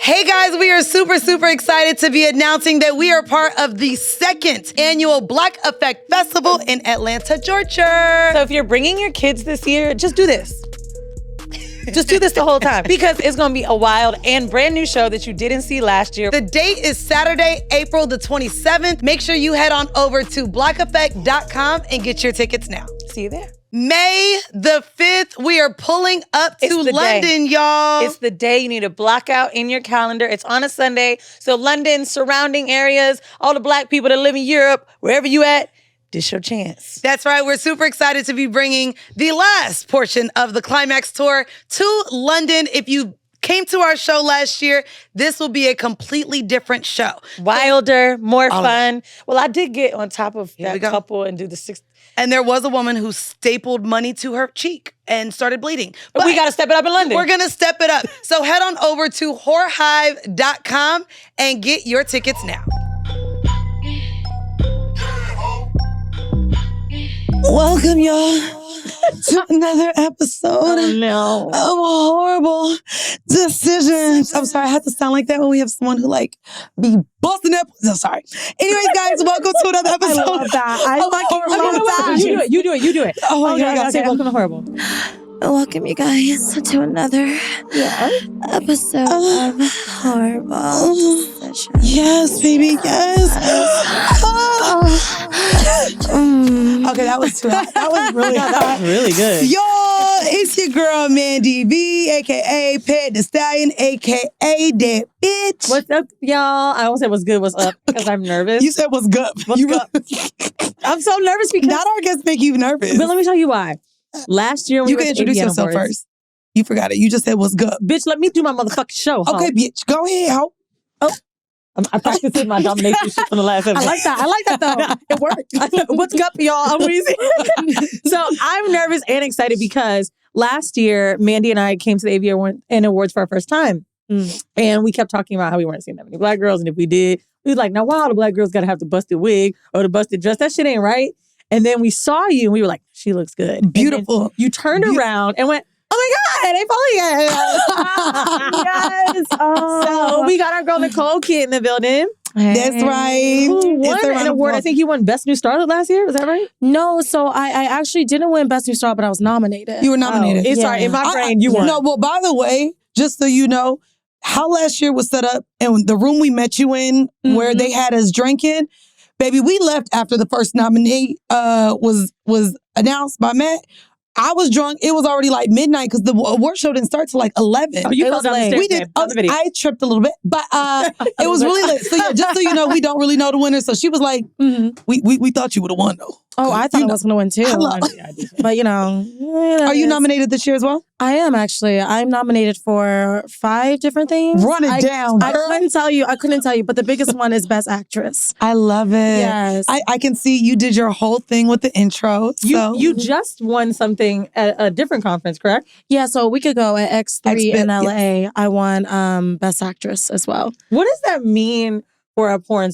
Hey guys, we are super excited to be announcing that we are part of the second annual Black Effect Festival in Atlanta, Georgia. So if you're bringing your kids this year, just do this. Just do this the whole time because it's going to be a wild and brand new show that you didn't see last year. The date is Saturday, April the 27th. Make sure you head on over to blackeffect.com and get your tickets now. See you there. May the 5th, we are pulling up to London, y'all. It's the day you need to block out in your calendar. It's on a Sunday. So London, surrounding areas, all the Black people that live in Europe, wherever you at, this your chance. That's right. We're super excited to be bringing the last portion of the Climax Tour to London. If you came to our show last year, this will be a completely different show. Wilder, more fun. Well, I did get on top of that couple and do the 6th. And there was a woman who stapled money to her cheek and started bleeding. But we got to step it up in London. We're going to step it up. So head on over to whorehive.com and get your tickets now. Welcome, y'all, to another episode of Horrible Decisions. I'm sorry, I have to sound like that when we have someone who be busting up. I'm sorry. Anyways, guys, welcome to another episode. I love that. I love that. You do it. Oh my God. Okay, welcome to Horrible. Welcome, you guys, to another episode of Horrible Decisions. Yes, baby, yes. Okay, that was too hot. That was really hot. That was really good. Y'all, it's your girl, Mandy B, a.k.a. Pet the Stallion, a.k.a. That Bitch. What's up, y'all? I almost said what's good, what's up, because I'm nervous. You said what's good. I'm so nervous because... Not our guests make you nervous. But let me tell you why. Last year, you can introduce yourself first. You forgot it. You just said what's good. Bitch, let me do my motherfucking show. Okay, bitch. Go ahead, ho. Oh. I practiced my domination shit from the last episode. I like that though. It worked. What's up, y'all? I'm Racy. So I'm nervous and excited because last year, Mandy and I came to the AV Awards for our first time. And we kept talking about how we weren't seeing that many Black girls. And if we did, we was like, now, wow, the Black girls got to have the busted wig or the busted dress. That shit ain't right. And then we saw you and we were like, she looks good. Beautiful. You turned around and went, oh my God, they follow you. Yes. So we got our girl Nicole, Kitt in the building. Hey. That's right. Who won an award? I think you won Best New Starlet last year. Was that right? No, so I actually didn't win Best New Star, but I was nominated. You were nominated. Sorry, in my brain, you won. No, well, by the way, just so you know, how last year was set up and the room we met you in where they had us drinking, baby, we left after the first nominee was announced by Matt. I was drunk. It was already like midnight because the award show didn't start till like 11. Oh, you fell down the stairs. We did. I tripped a little bit, but it was really late. So yeah, just so you know, we don't really know the winner. So she was like, we thought you would have won though. Oh, I thought I was going to win too. But you know. Are you nominated this year as well? I am actually. I'm nominated for 5 different things. Run it down, girl. I couldn't tell you, but the biggest one is Best Actress. I love it. Yes. I can see you did your whole thing with the intro. You just won something at a different conference, correct? Yeah, so a week ago at X3 in LA, I won Best Actress as well. What does that mean for a porn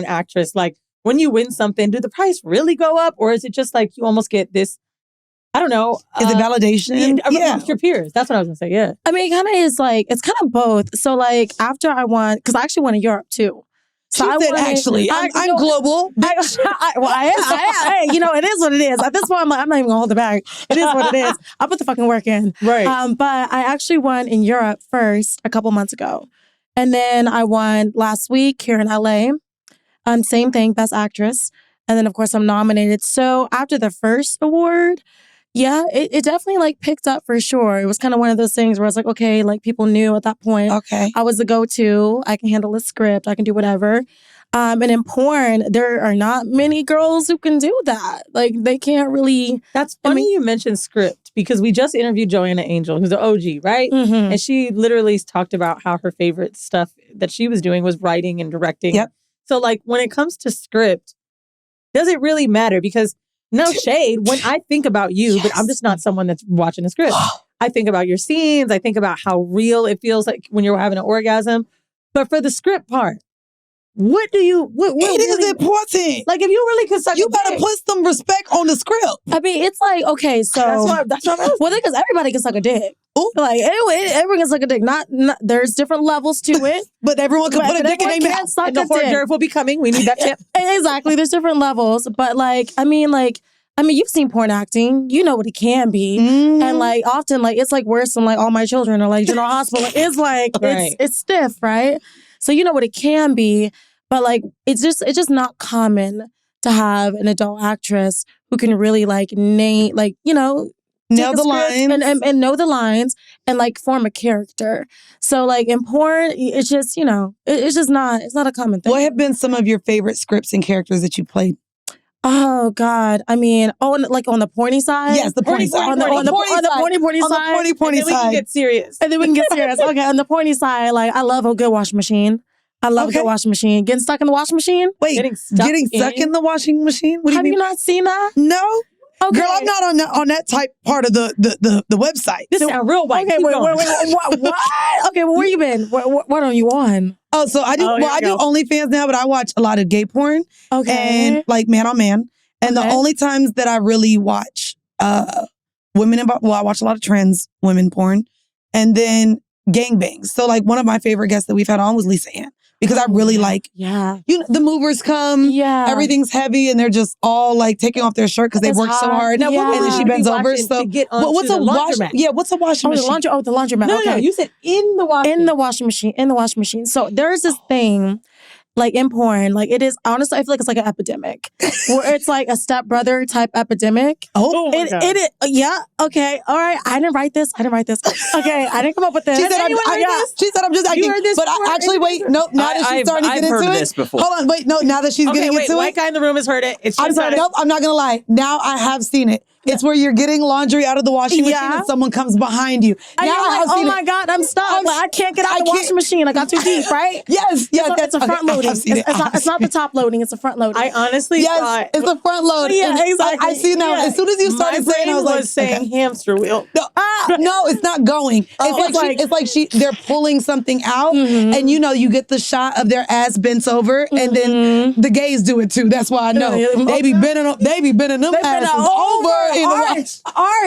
actress? Like, when you win something, do the price really go up? Or is it just like you almost get this, I don't know. Is it validation? Amongst your peers. That's what I was going to say, yeah. I mean, it kind of is like, it's kind of both. So like after I won, because I actually won in Europe too. So she said, actually, I'm global. I am. Hey, you know, it is what it is. At this point, I'm not even going to hold it back. It is what it is. I put the fucking work in. Right. But I actually won in Europe first a couple months ago. And then I won last week here in LA. Same thing, Best Actress. And then, of course, I'm nominated. So after the first award, yeah, it definitely like picked up for sure. It was kind of one of those things where I was like, okay, like people knew at that point. Okay. I was the go-to. I can handle a script. I can do whatever. And in porn, there are not many girls who can do that. Like they can't really. That's funny you mentioned script because we just interviewed Joanna Angel, who's the OG, right? And she literally talked about how her favorite stuff that she was doing was writing and directing. Yep. So like when it comes to script, does it really matter? Because no shade, when I think about you, but I'm just not someone that's watching a script. I think about your scenes. I think about how real it feels like when you're having an orgasm. But for the script part, what do you? What It is really, important. like if you really could suck You a better dick, put some respect on the script. I mean, it's like, okay, so. That's what I'm asking. Well, because everybody can suck a dick. Ooh. Like, anyway, everyone can suck a dick. Not there's different levels to it. But everyone can put a dick in their mouth. Suck And the a dick. Heauxdearve will be coming. We need that tip. Exactly. There's different levels. But I mean, you've seen porn acting. You know what it can be. And like often, like it's like worse than like All My Children or like General Hospital. It's like Right. it's stiff, right? So you know what it can be. But like it's just not common to have an adult actress who can really like name, like, you know, Know the lines. and know the lines and like form a character. So like in porn, it's just, you know, it's just not, it's not a common thing. What have been some of your favorite scripts and characters that you played? Oh God. I mean, like on the porny side? Yes, the porny side. On the porny side. On the porny And then we can side. get serious. And then we can get serious. Okay, on the porny side, like I love a good washing machine. I love a good washing machine. Getting stuck in the washing machine? Wait, Getting getting stuck stuck in the washing machine? What do you Have mean? you not seen that? No. Okay. Girl, I'm not on that type part of the website. This sound real white. Okay, Keep wait, going. what? Okay, well, where you been? What are you on? Oh, so I do. Oh, well, I do OnlyFans now, but I watch a lot of gay porn Okay. and like man on man. And the Okay. only times that I really watch women I watch a lot of trans women porn, and then gangbangs. So like one of my favorite guests that we've had on was Lisa Ann. Because I really like, Yeah. you know, the movers come, Yeah. everything's heavy, and they're just all like taking off their shirt because they It's worked so hot. hard. Now, what And then would she you bends be over. watching So to get what's onto a the wash? laundromat? Yeah, what's a washing Oh, machine? the laundromat. No, okay. no, you said in the washing. In the washing machine. In the washing machine. So there's this thing, like in porn, like it is, honestly, I feel like it's like an epidemic. Where it's like a stepbrother type epidemic. Oh, my God. It is, yeah, okay, all right. I didn't write this. Okay, I didn't come up with this. She said, I'm just acting. heard this But before? actually, wait, no, now that she's starting to get I've into heard it. this before. Hold on, wait, no, now that she's Okay, getting wait. into White it. guy in the room has heard it. It's I'm sorry. Nope, I'm not gonna lie. Now I have seen it. It's where you're getting laundry out of the washing machine Yeah. and someone comes behind you. And Now you're I like, have oh seen my it. God, I'm stuck. Like, I can't get out I the can't- washing machine. I got too deep, right? Yes, It's a front loading. I've seen it. It's not the top loading. It's a front loading. I honestly Yes, thought it's a front load. Yeah, And exactly. I see now. Yeah. As soon as you my started saying, brain I was like, saying okay. hamster wheel. No, no, it's not going. It's like they're pulling something out, and you know, you get the shot of their ass bent over, and then the gays do it too. That's why I know they be bending them asses over in the wash.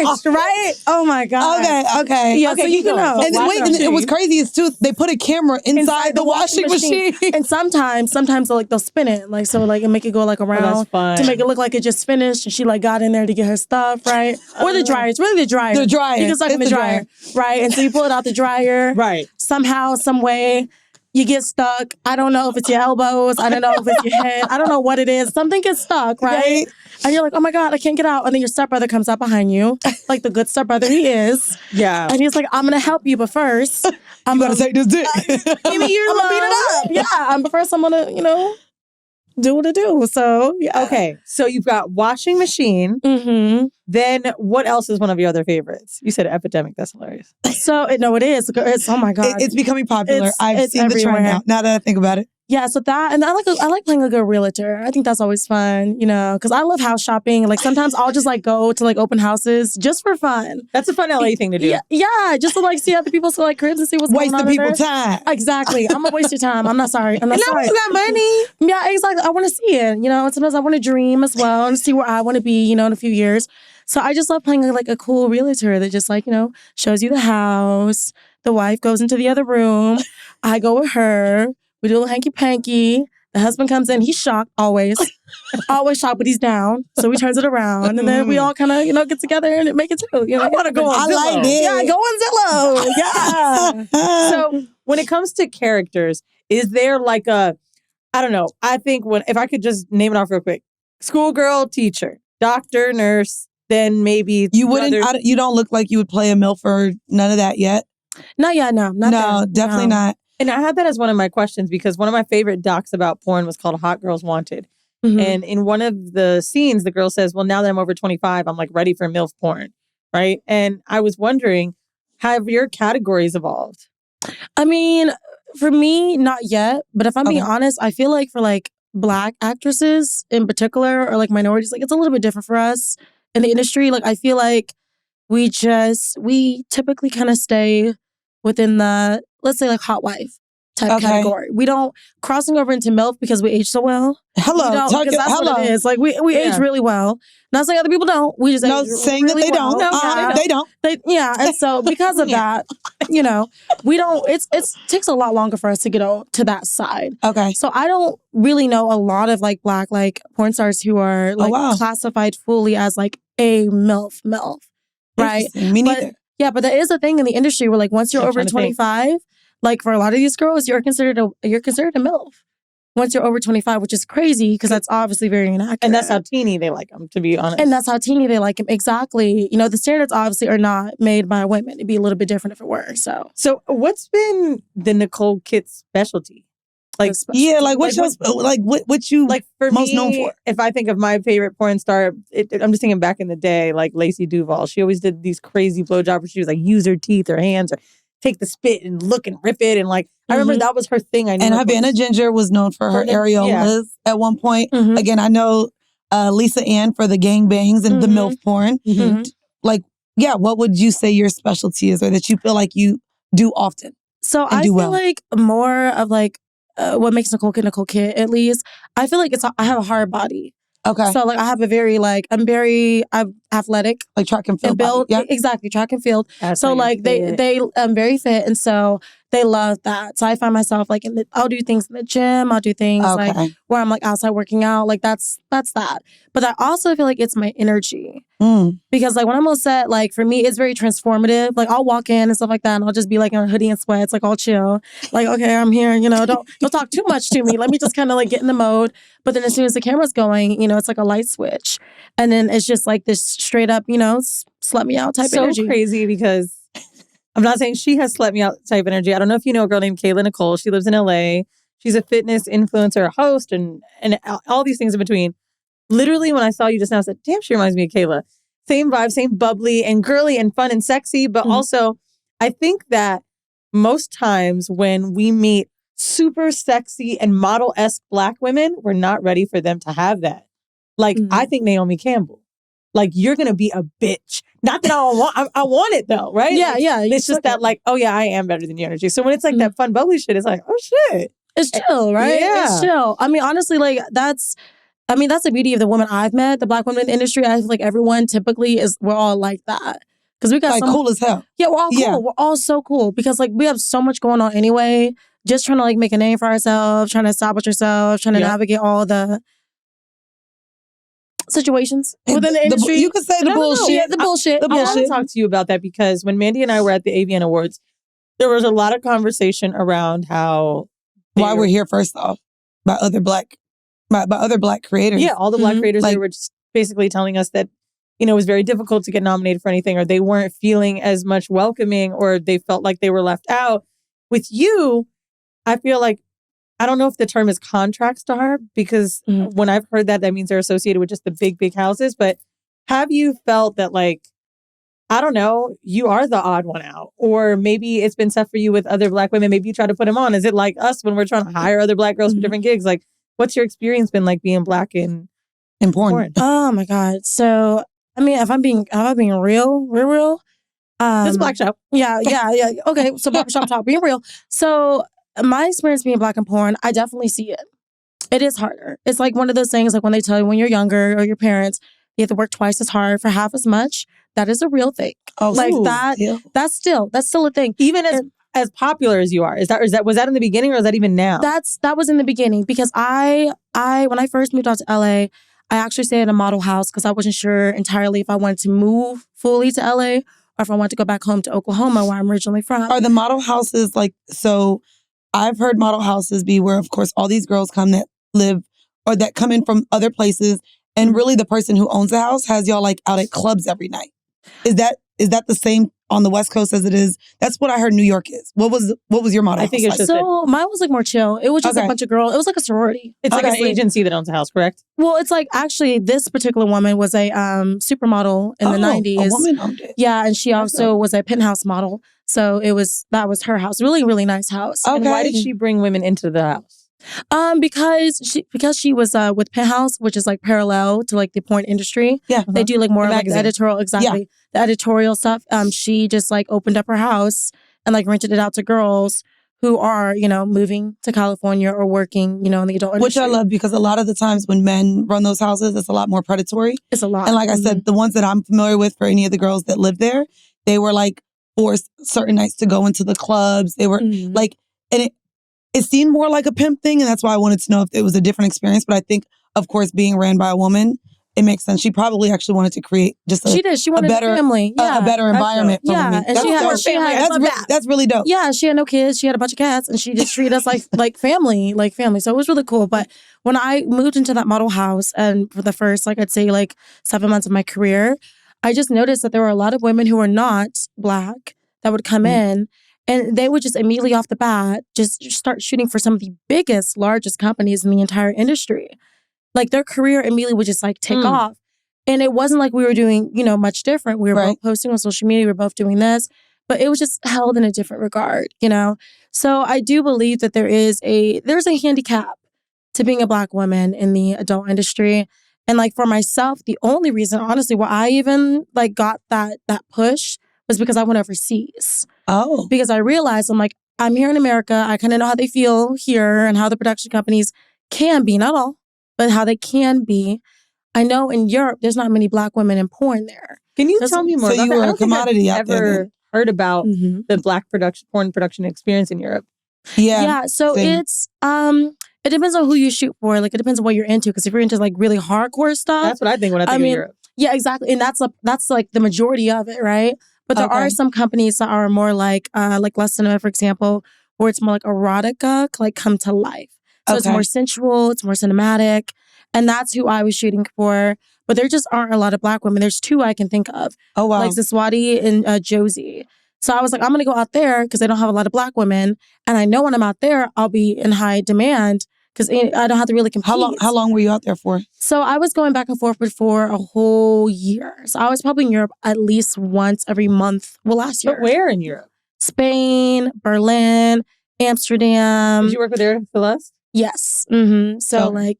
Arched, right? Oh my God. Okay. Yeah, Okay, so you keep can going. know. And then, wait, and it was crazy is too. They put a camera inside the washing machine. And sometimes they'll spin it like so, like and make it go like around that's fun. to make it look like it just finished. And she like got in there to get her stuff, right? Or the dryer. It's really the dryer. The dryer. You can suck in It's the the dryer, right? And so you pull it out the dryer, Right. Somehow, some way. You get stuck. I don't know if it's your elbows. I don't know if it's your head. I don't know what it is. Something gets stuck, right? And you're like, oh my God, I can't get out. And then your stepbrother comes up behind you, like the good stepbrother he is. Yeah. And he's like, I'm going to help you, but first, I'm You gotta take this dick. give me your love. Beat it up. Yeah. But first, I'm going to, do what I do. So, yeah. Okay. So you've got washing machine. Mm-hmm. Then what else is one of your other favorites? You said epidemic. That's hilarious. So, it is. It's, oh my God. It's becoming popular. I've it's seen the trend everywhere. now that I think about it. Yeah, so that, and I like playing a good realtor. I think that's always fun, because I love house shopping. Like sometimes I'll just like go to like open houses just for fun. That's a fun LA thing to do. Yeah, just to like see other people's like cribs and see what's Waste going on. the people in there. time. Exactly. I'm gonna waste your time. I'm not sorry. I'm not And now sorry. you got money. Yeah, exactly. I want to see it, and sometimes I want to dream as well and see where I want to be, in a few years. So I just love playing like a cool realtor that just like, shows you the house. The wife goes into the other room. I go with her. We do a little hanky-panky. The husband comes in. He's shocked always. Always shocked, but he's down. So he turns it around. And then we all kind of, get together and make it too. I want to go on I Zillow. like it. Yeah, go on Zillow. Yeah. So when it comes to characters, is there like a, I don't know, I think if I could just name it off real quick, schoolgirl, teacher, doctor, nurse, then maybe You wouldn't. brother. You don't look like you would play a MILF or none of that yet. No, not No, that. definitely not. And I had that as one of my questions because one of my favorite docs about porn was called Hot Girls Wanted. Mhm. And in one of the scenes, the girl says, well, now that I'm over 25, I'm like ready for MILF porn. Right. And I was wondering, have your categories evolved? I mean, for me, not yet. But if I'm being honest, I feel like for like Black actresses in particular or like minorities, like it's a little bit different for us in the industry. Like I feel like we typically kind of stay within the, let's say like hot wife. type category. We don't crossing over into MILF because we age so well. Hello, Because that's what it is. Like we age really well. Not saying other people don't. We just age saying really that they well. don't. They don't. And so because of that, we don't. It takes a lot longer for us to get to that side. Okay. So I don't really know a lot of like Black like porn stars who are like classified fully as like a MILF, right? Me neither. Yeah, but there is a thing in the industry where like once you're over 25, like for a lot of these girls, you're considered a MILF. Once you're over 25, which is crazy because that's obviously very inaccurate. And that's how teeny they like them, to be honest. And that's how teeny they like them. Exactly. The standards obviously are not made by women. It'd be a little bit different if it were. So what's bin the Nicole Kitt specialty? Like, what's what you like for most me, known for? If I think of my favorite porn star, I'm just thinking back in the day, like Racy Duval. She always did these crazy blowjobs where she was like use her teeth or hands or take the spit and look and rip it. And like, I remember that was her thing. I knew. And Havana Ginger was known for her areolas at one point. Mm-hmm. Again, I know Lisa Ann for the gangbangs and the MILF porn. Mm-hmm. Like, what would you say your specialty is or that you feel like you do often? So I feel like more of like, what makes Nicole Kitt, at least, I feel like I have a hard body. Okay. So like I have a very I'm athletic. Like track and field. Build. Yeah. Exactly. Track and field. That's so like they very fit. And so they love that. So I find myself like I'll do things in the gym. I'll do things like where I'm like outside working out. Like that's that. But I also feel like it's my energy. Because like when I'm on set, like for me, it's very transformative. Like I'll walk in and stuff like that and I'll just be like in a hoodie and sweats, like all chill. Like, okay, I'm here, don't talk too much to me. Let me just kind of like get in the mode. But then as soon as the camera's going, it's like a light switch. And then it's just like this straight up, slut me out type energy. So crazy because I'm not saying she has slut me out type energy. I don't know if you know a girl named Nicole. She lives in LA. She's a fitness influencer, host, and all these things in between. Literally, when I saw you just now, I said, damn, she reminds me of Kayla. Same vibe, same bubbly and girly and fun and sexy. But also, I think that most times when we meet super sexy and model-esque Black women, we're not ready for them to have that. Like, I think Naomi Campbell. Like, you're going to be a bitch. Not that I want it, though, right? Yeah, like, yeah. It's just that, like, oh, yeah, I am better than your energy. So when it's like that fun, bubbly shit, it's like, oh, shit. It's chill, right? Yeah. It's chill. I mean, honestly, like, that's the beauty of the women I've met, the Black women in the industry. I feel like everyone typically we're all like that. Because we got like cool as hell. Yeah, we're all cool. Yeah. We're all so cool. Because, like, we have so much going on anyway. Just trying to, like, make a name for ourselves, trying to establish ourselves, trying to navigate all the situations within the industry. You could say the bullshit. Yeah, the bullshit. I want to talk to you about that because when Mandy and I were at the AVN Awards, there was a lot of conversation around how why we're here first off by other Black creators. Yeah, all the Black creators they were just basically telling us that it was very difficult to get nominated for anything, or they weren't feeling as much welcoming, or they felt like they were left out. With you, I feel like I don't know if the term is contract star because when I've heard that means they're associated with just the big, big houses. But have you felt that, like, I don't know, you are the odd one out? Or maybe it's been tough for you with other Black women. Maybe you try to put them on. Is it like us when we're trying to hire other Black girls for different gigs? Like, what's your experience been like being Black in porn? Oh, my God. So, I mean, if I'm being real. This Black show. Yeah. Okay, so barbershop talk, being real. So, my experience being Black in porn, I definitely see it. It is harder. It's like one of those things, like when they tell you when you're younger or your parents, you have to work twice as hard for half as much. That is a real thing. Oh, like that. Yeah. That's still a thing. Even as popular as you are, was that in the beginning or is that even now? That was in the beginning because I when I first moved out to LA, I actually stayed in a model house because I wasn't sure entirely if I wanted to move fully to LA or if I wanted to go back home to Oklahoma where I'm originally from. Are the model houses like so? I've heard model houses be where, of course, all these girls come that live or that come in from other places. And really the person who owns the house has y'all like out at clubs every night. Is that the same on the West Coast as it is? That's what I heard New York is. What was your model house? I think it's just mine was like more chill. It was just a bunch of girls. It was like a sorority. It's like an agency that owns a house, correct? Well, it's like actually this particular woman was a supermodel in the 90s. A woman owned it. Yeah, and she also was a penthouse model. So that was her house. Really, really nice house. Okay. And why did she bring women into the house? Because she was with Penthouse, which is like parallel to like the porn industry. Yeah, they do like more like the editorial, the editorial stuff. She just like opened up her house and like rented it out to girls who are, moving to California or working, in the adult Which industry. I love because a lot of the times when men run those houses, it's a lot more predatory. It's a lot. And like I said, the ones that I'm familiar with for any of the girls that live there, they were like forced certain nights to go into the clubs. They were like, and it seemed more like a pimp thing. And that's why I wanted to know if it was a different experience. But I think, of course, being ran by a woman, it makes sense. She probably actually wanted to create just she did. She wanted a better family. a better environment for women. And That's really dope. Yeah, she had no kids. She had a bunch of cats, and she just treated us like family. So it was really cool. But when I moved into that model house, and for the first, I'd say 7 months of my career, I just noticed that there were a lot of women who were not Black that would come in, and they would just immediately off the bat just start shooting for some of the biggest, largest companies in the entire industry. Like their career immediately would just take off. And it wasn't like we were doing, much different. We were both posting on social media. We were both doing this, but it was just held in a different regard, So I do believe that there's a handicap to being a Black woman in the adult industry. And for myself, the only reason, honestly, why I even got that push was because I went overseas. Oh. Because I realized I'm here in America. I kind of know how they feel here and how the production companies can be, not all, but how they can be. I know in Europe, there's not many Black women in porn there. Can you tell me more about that? You were a commodity out there. Ever heard about the Black porn production experience in Europe? Yeah. So it's it depends on who you shoot for. It depends on what you're into. Because if you're into really hardcore stuff, that's what I think when I think of Europe. Yeah, exactly. And that's the majority of it, right? But there are some companies that are more like Less Cinema, for example, where it's more like erotica, come to life. So it's more sensual, it's more cinematic. And that's who I was shooting for. But there just aren't a lot of Black women. There's two I can think of. Oh, wow. Like Ziswati and Josie. So I was like, I'm going to go out there because they don't have a lot of Black women. And I know when I'm out there, I'll be in high demand because I don't have to really compete. How long were you out there for? So I was going back and forth for a whole year. So I was probably in Europe at least once every month. Well, last year. But where in Europe? Spain, Berlin, Amsterdam. Did you work with Eric Celeste? Yes. So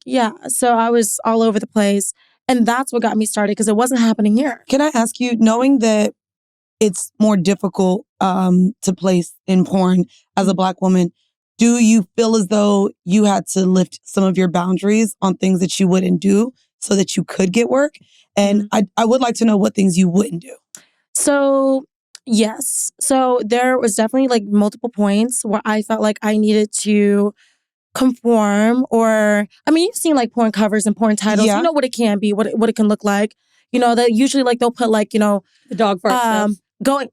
so I was all over the place. And that's what got me started because it wasn't happening here. Can I ask you, knowing that it's more difficult to place in porn as a Black woman, do you feel as though you had to lift some of your boundaries on things that you wouldn't do so that you could get work? And I would like to know what things you wouldn't do. So, yes. So there was definitely multiple points where I felt like I needed to conform, or you've seen porn covers and porn titles. You know what it can be, what it can look like. That usually they'll put the dog fart stuff. Going.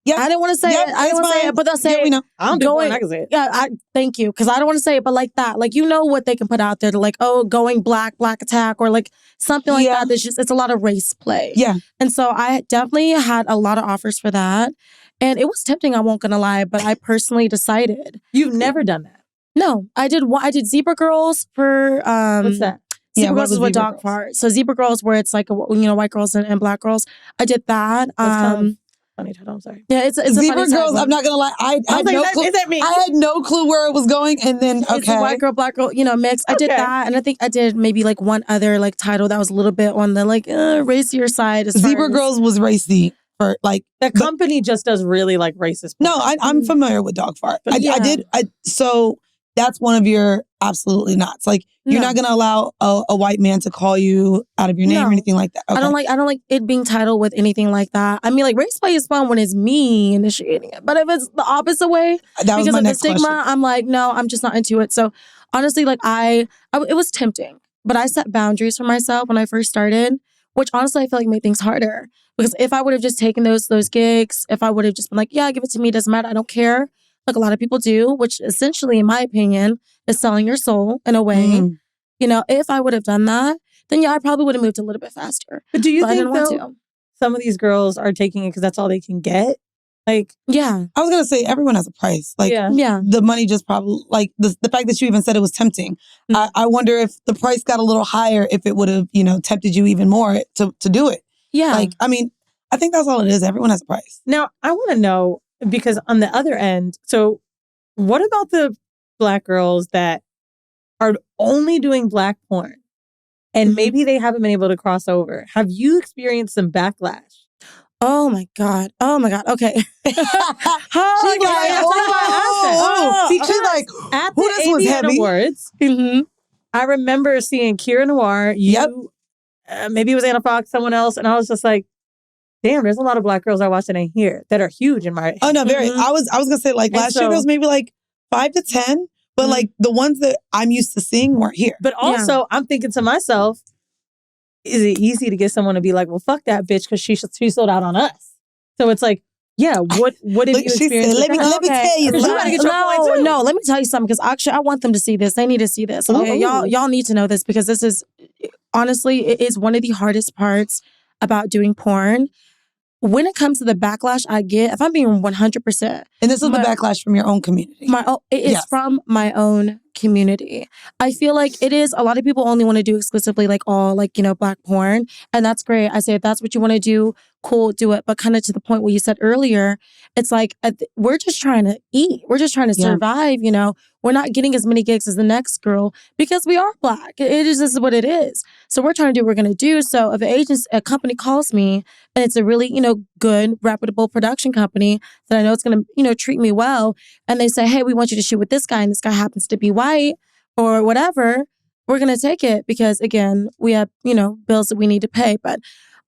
Yeah, I didn't want to say it. I didn't want to say it, but they'll say it. We know. I don't do porn, I can say it. Yeah, thank you, because I don't want to say it, but like that, what they can put out there to going black attack, or something like that. It's a lot of race play. Yeah, and so I definitely had a lot of offers for that, and it was tempting. I won't gonna lie, but I personally decided. You've never done that? No, I did. I did Zebra Girls for. What's that? Zebra Girls is with dog fart. So Zebra Girls, where it's white girls and Black girls. I did that. Funny title, I'm sorry. Yeah, it's Zebra Girls. I'm not gonna lie. I had no clue. Is that me? I had no clue where it was going, and then it's a white girl, Black girl, mix. I did that, and I think I did maybe one other title that was a little bit on the racier side. Zebra Girls was racy for the company just does really racist. No, I'm familiar with dog fart. I did. So that's one of your absolutely nots. You're not gonna allow a white man to call you out of your name or anything like that. Okay. I don't like it being titled with anything like that. Race play is fun when it's me initiating it, but if it's the opposite way, because of the stigma, question. I'm no, I'm just not into it. So honestly, it was tempting, but I set boundaries for myself when I first started, which honestly I feel made things harder. Because if I would have just taken those gigs, if I would have just been give it to me, it doesn't matter, I don't care. A lot of people do, which essentially, in my opinion, is selling your soul in a way. If I would have done that, then I probably would have moved a little bit faster. But do you think some of these girls are taking it because that's all they can get? Yeah. I was going to say, everyone has a price. The money just probably, the fact that you even said it was tempting. Mm-hmm. I wonder if the price got a little higher, if it would have, tempted you even more to do it. Yeah. I think that's all it is. Everyone has a price. Now, I want to know, because on the other end, so what about the Black girls that are only doing Black porn and maybe they haven't been able to cross over? Have you experienced some backlash? Oh my God. Okay. She's like, at who the this was AVN heavy? Awards, I remember seeing Kira Noir, maybe it was Anna Fox, someone else, and I was just like, damn, there's a lot of Black girls I watch that ain't here that are huge in my. Oh no, very. I was gonna say like last year there was maybe like 5 to 10, but like the ones that I'm used to seeing weren't here. But also, I'm thinking to myself, is it easy to get someone to be like, well, fuck that bitch because she sold out on us? So it's like, yeah, what have you experienced? Let me tell you. No, let me tell you something because actually I want them to see this. They need to see this. Okay, y'all need to know this because this is honestly it is one of the hardest parts about doing porn. When it comes to the backlash I get, if I'm being 100%. And this is the backlash from your own community. It is from my own community. I feel like it is, a lot of people only want to do exclusively like all like, Black porn. And that's great. I say if that's what you want to do, cool, do it. But kind of to the point where you said earlier, it's like, we're just trying to eat. We're just trying to survive, We're not getting as many gigs as the next girl because we are Black. This is what it is. So we're trying to do what we're going to do. So if a company calls me and it's a really, good, reputable production company that I know it's going to, treat me well. And they say, hey, we want you to shoot with this guy and this guy happens to be white or whatever. We're going to take it because again, we have, bills that we need to pay. But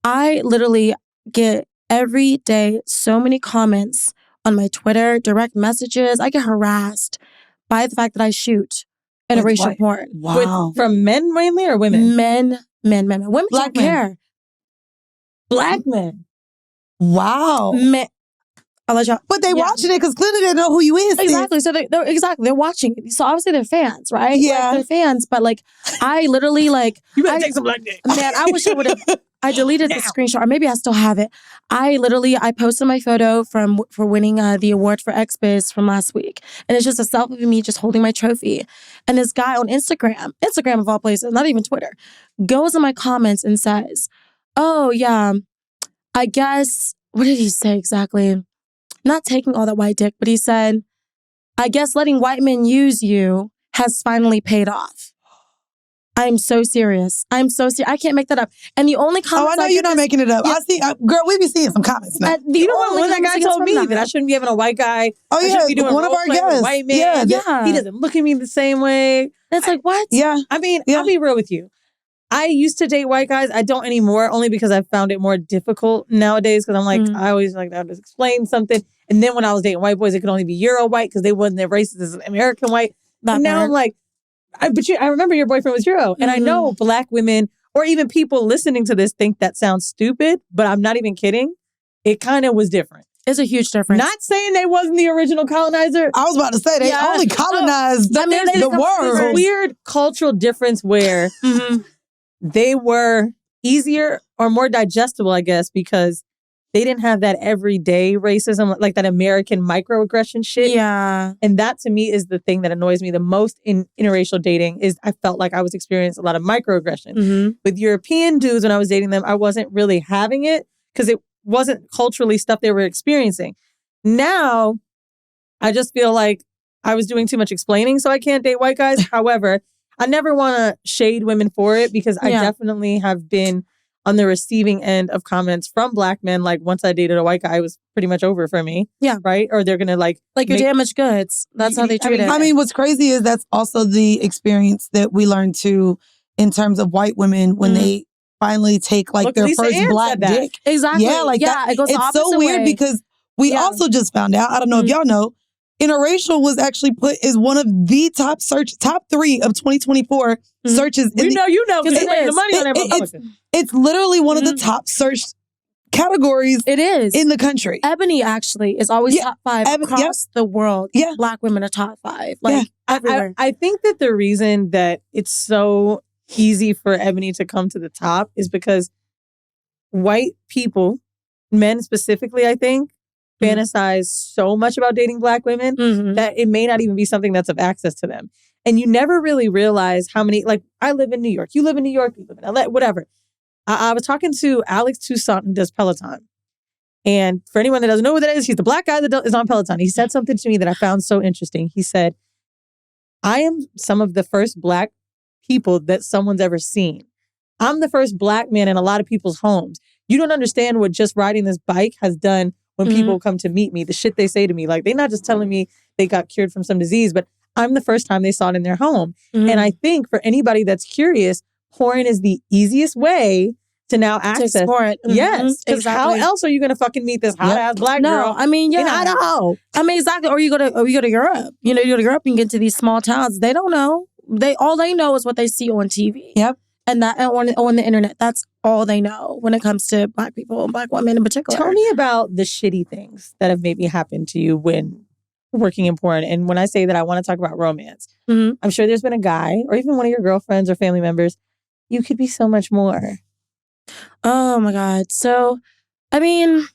I literally get every day so many comments on my Twitter, direct messages. I get harassed by the fact that I shoot interracial porn. Wow. From men mainly or women? Men. Women Black don't care. Black men. Wow. I'll let y'all. But they watching it because clearly they know who you is. Exactly. So they're watching it. So obviously they're fans, right? Yeah. Like, they're fans. But like, I literally like. You better take some Black dick. Man, I wish I would have. I deleted the screenshot, or maybe I still have it. I posted my photo for winning the award for XBiz from last week. And it's just a selfie of me just holding my trophy. And this guy on Instagram of all places, not even Twitter, goes in my comments and says, oh yeah, I guess, what did he say exactly? Not taking all that white dick, but he said, I guess letting white men use you has finally paid off. I'm so serious. I can't make that up. And the only comments I know you're not making it up. I see, girl, we be seeing some comments now. You know what that guy told me? That I shouldn't be having a white guy. Oh yeah, I be doing one of our guests. White man. Yeah. He doesn't look at me the same way. It's like, what? Yeah. I mean, I'll be real with you. I used to date white guys. I don't anymore, only because I found it more difficult nowadays. Because I'm like, I always like to have to explain something. And then when I was dating white boys, it could only be Euro white because they wasn't as racist as American white. And now I'm like, I remember your boyfriend was Euro. And I know Black women or even people listening to this think that sounds stupid, but I'm not even kidding. It kind of was different. It's a huge difference. Not saying they wasn't the original colonizer. I was about to say, they only colonized the world. There's a weird cultural difference where they were easier or more digestible, I guess, because they didn't have that everyday racism, like that American microaggression shit. Yeah. And that to me is the thing that annoys me the most in interracial dating is I felt like I was experiencing a lot of microaggression. With European dudes when I was dating them, I wasn't really having it because it wasn't culturally stuff they were experiencing. Now, I just feel like I was doing too much explaining, so I can't date white guys. However, I never want to shade women for it because I definitely have been on the receiving end of comments from Black men. Like once I dated a white guy, it was pretty much over for me. Yeah. Right? Or they're going to like your damaged goods. That's how they treat it. I mean, what's crazy is that's also the experience that we learned too in terms of white women when they finally take like their first Black dick. Exactly. Yeah, like that. It goes the it's opposite so weird way. because we also just found out, I don't know if y'all know, Interracial was actually put as one of the top 3 of 2024 searches. You know, because they're making the money on that. It's literally one of the top searched categories. It is in the country. Ebony actually is always top 5 across the world. Yeah, Black women are top 5. Like everywhere. I think that the reason that it's so easy for Ebony to come to the top is because white people, men specifically, I think, fantasize so much about dating Black women that it may not even be something that's of access to them. And you never really realize how many, like, I live in New York. You live in New York. You live in LA, whatever. I was talking to Alex Toussaint, who does Peloton. And for anyone that doesn't know who that is, he's the Black guy that is on Peloton. He said something to me that I found so interesting. He said, I am some of the first Black people that someone's ever seen. I'm the first Black man in a lot of people's homes. you don't understand what just riding this bike has done when people come to meet me, the shit they say to me. Like, they're not just telling me they got cured from some disease, but I'm the first time they saw it in their home. And I think for anybody that's curious, porn is the easiest way to now access. To explore it. Yes. Because Exactly. how else are you going to fucking meet this hot ass black girl I mean, in Idaho? I mean, exactly. Or you go to Europe. You go to Europe and get to these small towns. They don't know. All they know is what they see on TV. Yep. And that on the internet. That's all they know when it comes to black people and black women in particular. Tell me about the shitty things that have maybe happened to you when working in porn. And when I say that, I want to talk about romance. I'm sure there's been a guy or even one of your girlfriends or family members. You could be so much more. Oh my God. So, I mean,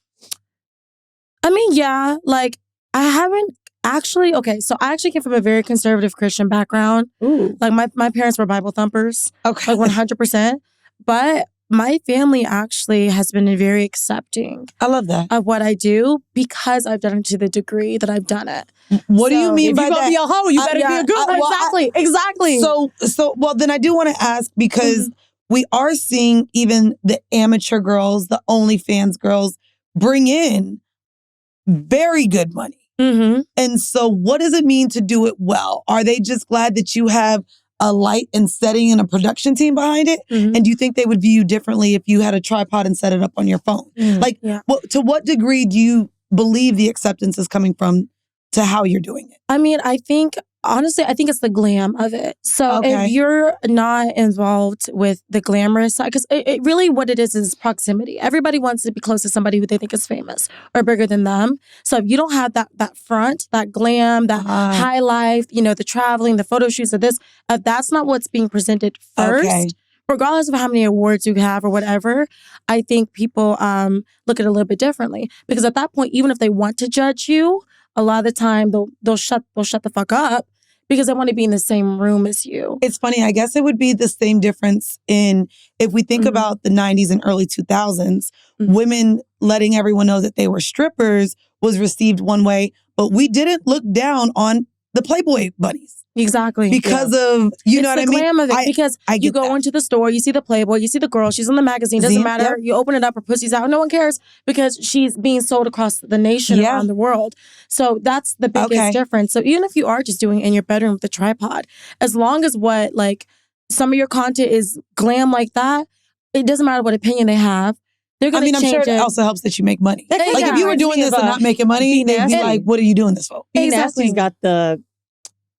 yeah, like I haven't actually, so I actually came from a very conservative Christian background. Ooh. Like my parents were Bible thumpers. Okay. Like 100%. But my family actually has been very accepting. I love that. Of what I do because I've done it to the degree that I've done it. What do you mean by that? If you're going to be a hoe, you better be a good one. Exactly. So, well, then I do want to ask because we are seeing even the amateur girls, the OnlyFans girls bring in very good money. And so what does it mean to do it well? Are they just glad that you have a light and setting and a production team behind it? And do you think they would view you differently if you had a tripod and set it up on your phone? Like, to what degree do you believe the acceptance is coming from to how you're doing it? I mean, honestly, I think it's the glam of it. So if you're not involved with the glamorous side, because it really what it is proximity. Everybody wants to be close to somebody who they think is famous or bigger than them. So if you don't have that front, that glam, that high life, the traveling, the photo shoots of this, if that's not what's being presented first, regardless of how many awards you have or whatever, I think people look at it a little bit differently. Because at that point, even if they want to judge you, a lot of the time they'll shut the fuck up because they want to be in the same room as you. It's funny. I guess it would be the same difference in if we think about the 90s and early 2000s, women letting everyone know that they were strippers was received one way, but we didn't look down on the Playboy bunnies. Exactly. Because of, you know what I mean? It's the glam of it. Because you go into the store, you see the Playboy, you see the girl, she's in the magazine, doesn't matter. You open it up, her pussy's out, no one cares because she's being sold across the nation, around the world. So that's the biggest difference. So even if you are just doing it in your bedroom with a tripod, as long as some of your content is glam like that, it doesn't matter what opinion they have. They're going to change it. I'm sure it also helps that you make money. Like if you were doing this and not making money, they'd be like, what are you doing this for? Nasty's got the...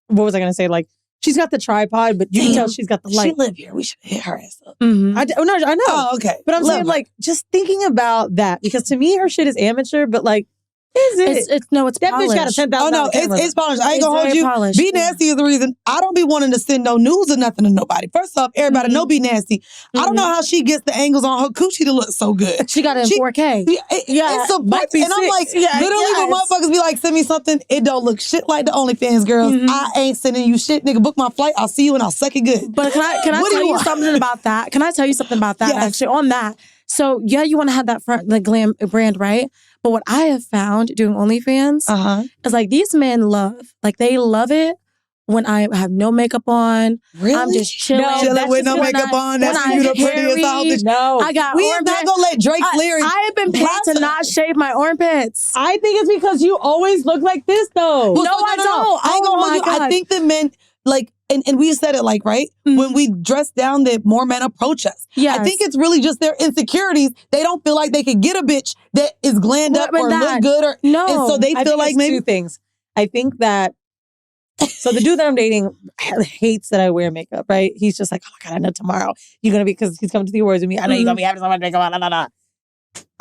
What was I going to say? Like, she's got the tripod, but you can tell she's got the light. She live here. We should hit her ass up. I know. Oh, okay. But I'm saying, just thinking about that, because to me, her shit is amateur, but is it? It's that polished. bitch got a $10,000 Oh, no, it's polished. I ain't going to hold you. Polished, Be Nasty is the reason. I don't be wanting to send no news or nothing to nobody. First off, everybody know Be Nasty. I don't know how she gets the angles on her coochie to look so good. She got it in 4K. It's a bunch. And I'm like, literally when motherfuckers be like, send me something, it don't look shit like the OnlyFans girls. I ain't sending you shit, nigga. Book my flight. I'll see you and I'll suck it good. But can I tell you something about that? Can I tell you something about that actually on that? So you want to have that front, the glam brand, right? But what I have found doing OnlyFans is these men they love it when I have no makeup on. Really? I'm just chilling. Chilling with no makeup on. That's when you the prettiest out. No. I got we are not going to let Drake Leary. I have been paid to not shave my armpits. I think it's because you always look like this, though. Well, no, I don't. I ain't going to hold you. God. I think the men, and we said it right? When we dress down, that more men approach us. Yes. I think it's really just their insecurities. They don't feel like they could get a bitch that is glammed up or look good. And so they feel like maybe... two things. I think that... So the dude that I'm dating hates that I wear makeup, right? He's just like, oh my God, I know tomorrow you're going to be... Because he's coming to the awards with me. I know you're going to be having so much makeup on.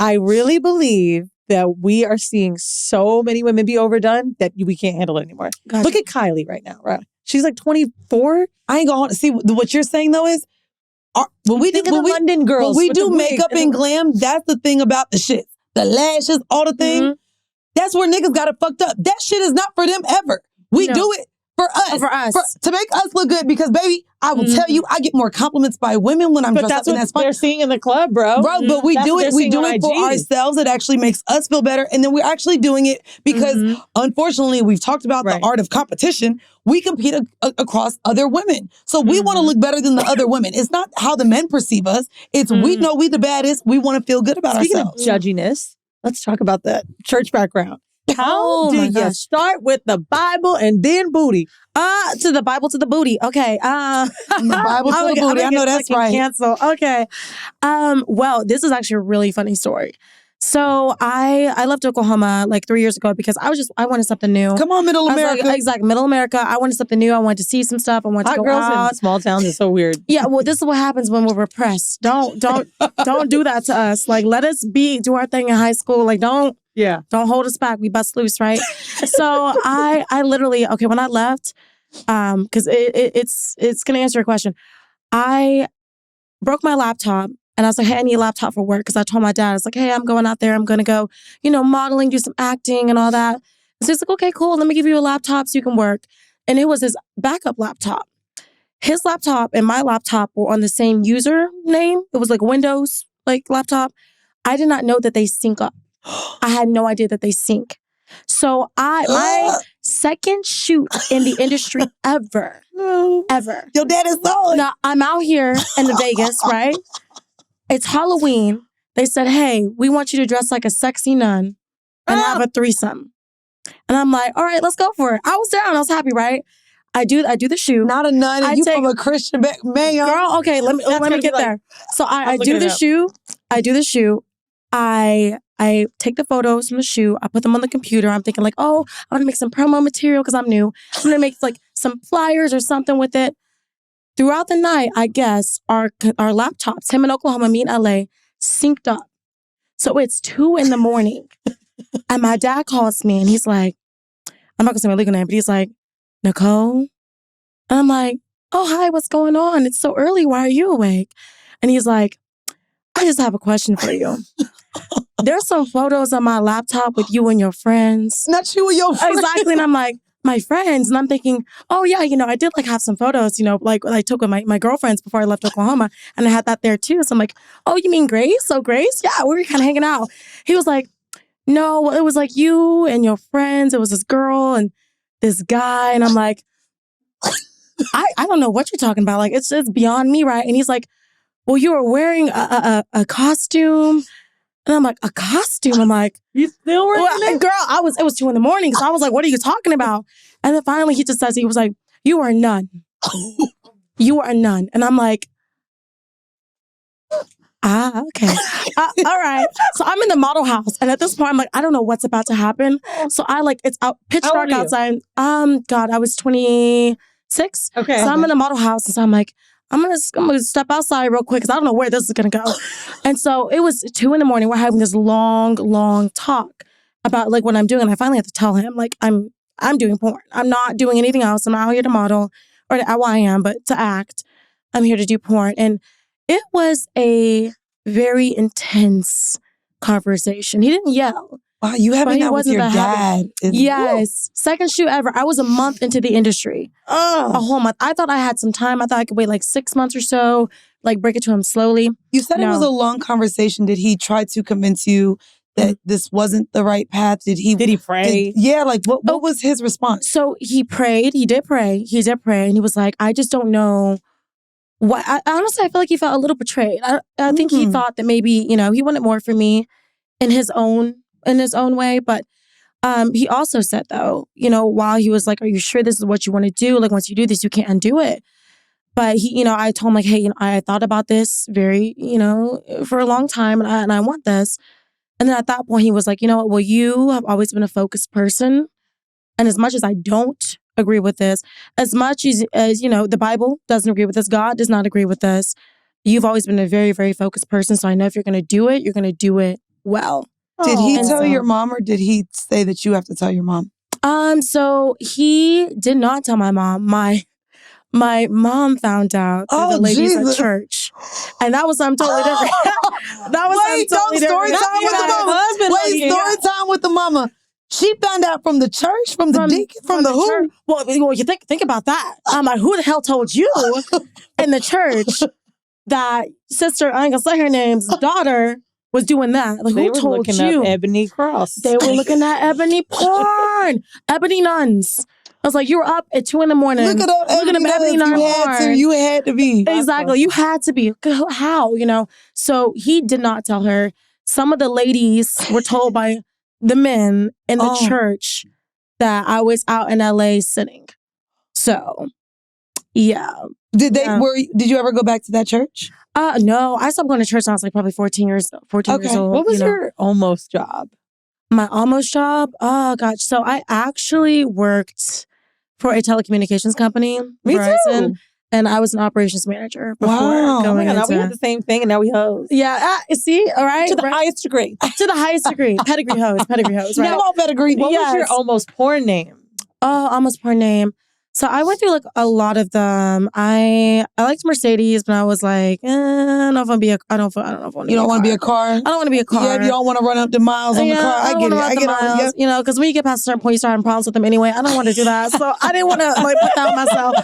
I really believe that we are seeing so many women be overdone that we can't handle it anymore. Gotcha. Look at Kylie right now, right? She's 24. I ain't going to see what you're saying though is when we London girls, when we do makeup and glam, that's the thing about the shit. The lashes, all the thing. That's where niggas got it fucked up. That shit is not for them ever. We do it For us. For us. To make us look good. Because, baby, I will tell you, I get more compliments by women when I'm dressed up. But that's what they're seeing in the club, bro. Bro, but we do it for IG. ourselves. It actually makes us feel better. And then we're actually doing it because, unfortunately, we've talked about the art of competition. We compete across other women. So we want to look better than the other women. It's not how the men perceive us. It's we know we the baddest. We want to feel good about ourselves. Speaking of judginess, let's talk about that church background. How do you start with the Bible and then booty? To the Bible to the booty. Okay. The Bible to the booty. I know that's right. Cancel. Okay. Well, this is actually a really funny story. So I left Oklahoma like 3 years ago because I wanted something new. Come on, Middle America. Exactly, Middle America. I wanted something new. I wanted to see some stuff. I wanted to go out. In small towns is so weird. Yeah, well, this is what happens when we're repressed. Don't do that to us. Like, let us do our thing in high school. Like, don't hold us back. We bust loose, right? So I literally, when I left, because it's gonna answer your question. I broke my laptop. And I was like, hey, I need a laptop for work. Because I told my dad, I was like, hey, I'm going out there. I'm going to go, modeling, do some acting and all that. And so he's like, okay, cool. Let me give you a laptop so you can work. And it was his backup laptop. His laptop and my laptop were on the same user name. It was like Windows laptop. I did not know that they sync up. I had no idea that they sync. So my second shoot in the industry ever. Your dad is solid. Now, I'm out here in Vegas, right? It's Halloween. They said, hey, we want you to dress like a sexy nun and have a threesome. And I'm like, all right, let's go for it. I was down. I was happy, right? I do the shoot. Not a nun. And you from a Christian man. Girl, okay, let me get there. So I do the shoot. I do the shoot. I take the photos from the shoot. I put them on the computer. I'm thinking like, I'm going to make some promo material because I'm new. I'm going to make like some flyers or something with it. Throughout the night, I guess, our laptops, him in Oklahoma, me in LA, synced up. So it's 2 a.m. and my dad calls me and he's like, I'm not going to say my legal name, but he's like, Nicole? And I'm like, oh, hi, what's going on? It's so early. Why are you awake? And he's like, I just have a question for you. There's some photos on my laptop with you and your friends. Not you and your friends. Exactly. And I'm like, my friends. And I'm thinking, oh yeah, I did have some photos, like I took with my girlfriends before I left Oklahoma. And I had that there too. So I'm like, oh, you mean Grace? So Grace? Yeah, we were kind of hanging out. He was like, no, it was like you and your friends. It was this girl and this guy. And I'm like, I don't know what you're talking about. Like, it's beyond me, right? And he's like, well, you were wearing a costume. And I'm like, a costume? I'm like, you still wearing it? Girl, it was 2 a.m. So I was like, what are you talking about? And then finally he just says, he was like, you are a nun. You are a nun. And I'm like, okay. All right. So I'm in the model house. And at this point, I'm like, I don't know what's about to happen. So it's out pitch dark outside. God, I was 26. Okay. So I'm in the model house. And so I'm like, I'm gonna step outside real quick because I don't know where this is gonna go. And so it was 2 a.m. We're having this long talk about what I'm doing. And I finally had to tell him, I'm doing porn. I'm not doing anything else. I'm not out here to model, I am, but to act. I'm here to do porn. And it was a very intense conversation. He didn't yell. Wow, you having that with your dad. Yes. Second shoot ever. I was a month into the industry. A whole month. I thought I had some time. I thought I could wait 6 months or so, break it to him slowly. You said it was a long conversation. Did he try to convince you that this wasn't the right path? Did he pray? What was his response? So he prayed. He did pray. And he was like, I just don't know. Honestly, I feel like he felt a little betrayed. I think he thought that maybe, he wanted more for me in his own way. But he also said, though, while he was like, are you sure this is what you want to do? Once you do this, you can't undo it. But he, I told him hey, I thought about this very, for a long time and I want this. And then at that point, he was like, you know what? Well, you have always been a focused person. And as much as I don't agree with this, as much as the Bible doesn't agree with this, God does not agree with this. You've always been a very, very focused person. So I know if you're going to do it, you're going to do it well. Did he tell your mom or did he say that you have to tell your mom? So he did not tell my mom. My mom found out through the ladies at church. And that was something totally different. Story time with the mama. She found out from the church, from the deacon, from the who? church. Well, you think about that. I'm like, who the hell told you in the church that sister, I ain't gonna say her name's daughter, was doing that? Like, They who were told looking you? up Ebony Cross. They were looking at ebony porn, ebony nuns. I was like, you were up at 2 a.m. Look it up, looking at ebony nun porn. You had to be. Exactly, you had to be. How, So he did not tell her. Some of the ladies were told by the men in the church that I was out in LA sinning. So, yeah. Did you ever go back to that church? No, I stopped going to church when I was like probably 14 years old. What was your almost job? My almost job? Oh, gosh. So I actually worked for a telecommunications company. Me Verizon, too. And I was an operations manager before Wow. going Now we into... had the same thing, and now we host. Yeah, see? All right. To the highest degree. To the highest degree. Pedigree hose, right? Come on, pedigree. What was your almost porn name? Oh, almost porn name. So I went through like a lot of them. I liked Mercedes, but I was like, I don't know if I'm be a. I don't know if I want to. You don't want to be a car. I don't want to be a car. Yeah, if you don't want to run up the miles on the car. I get it. I get it. Yeah. Because when you get past a certain point, you start having problems with them anyway. I don't want to do that, so I didn't want to like put that on myself.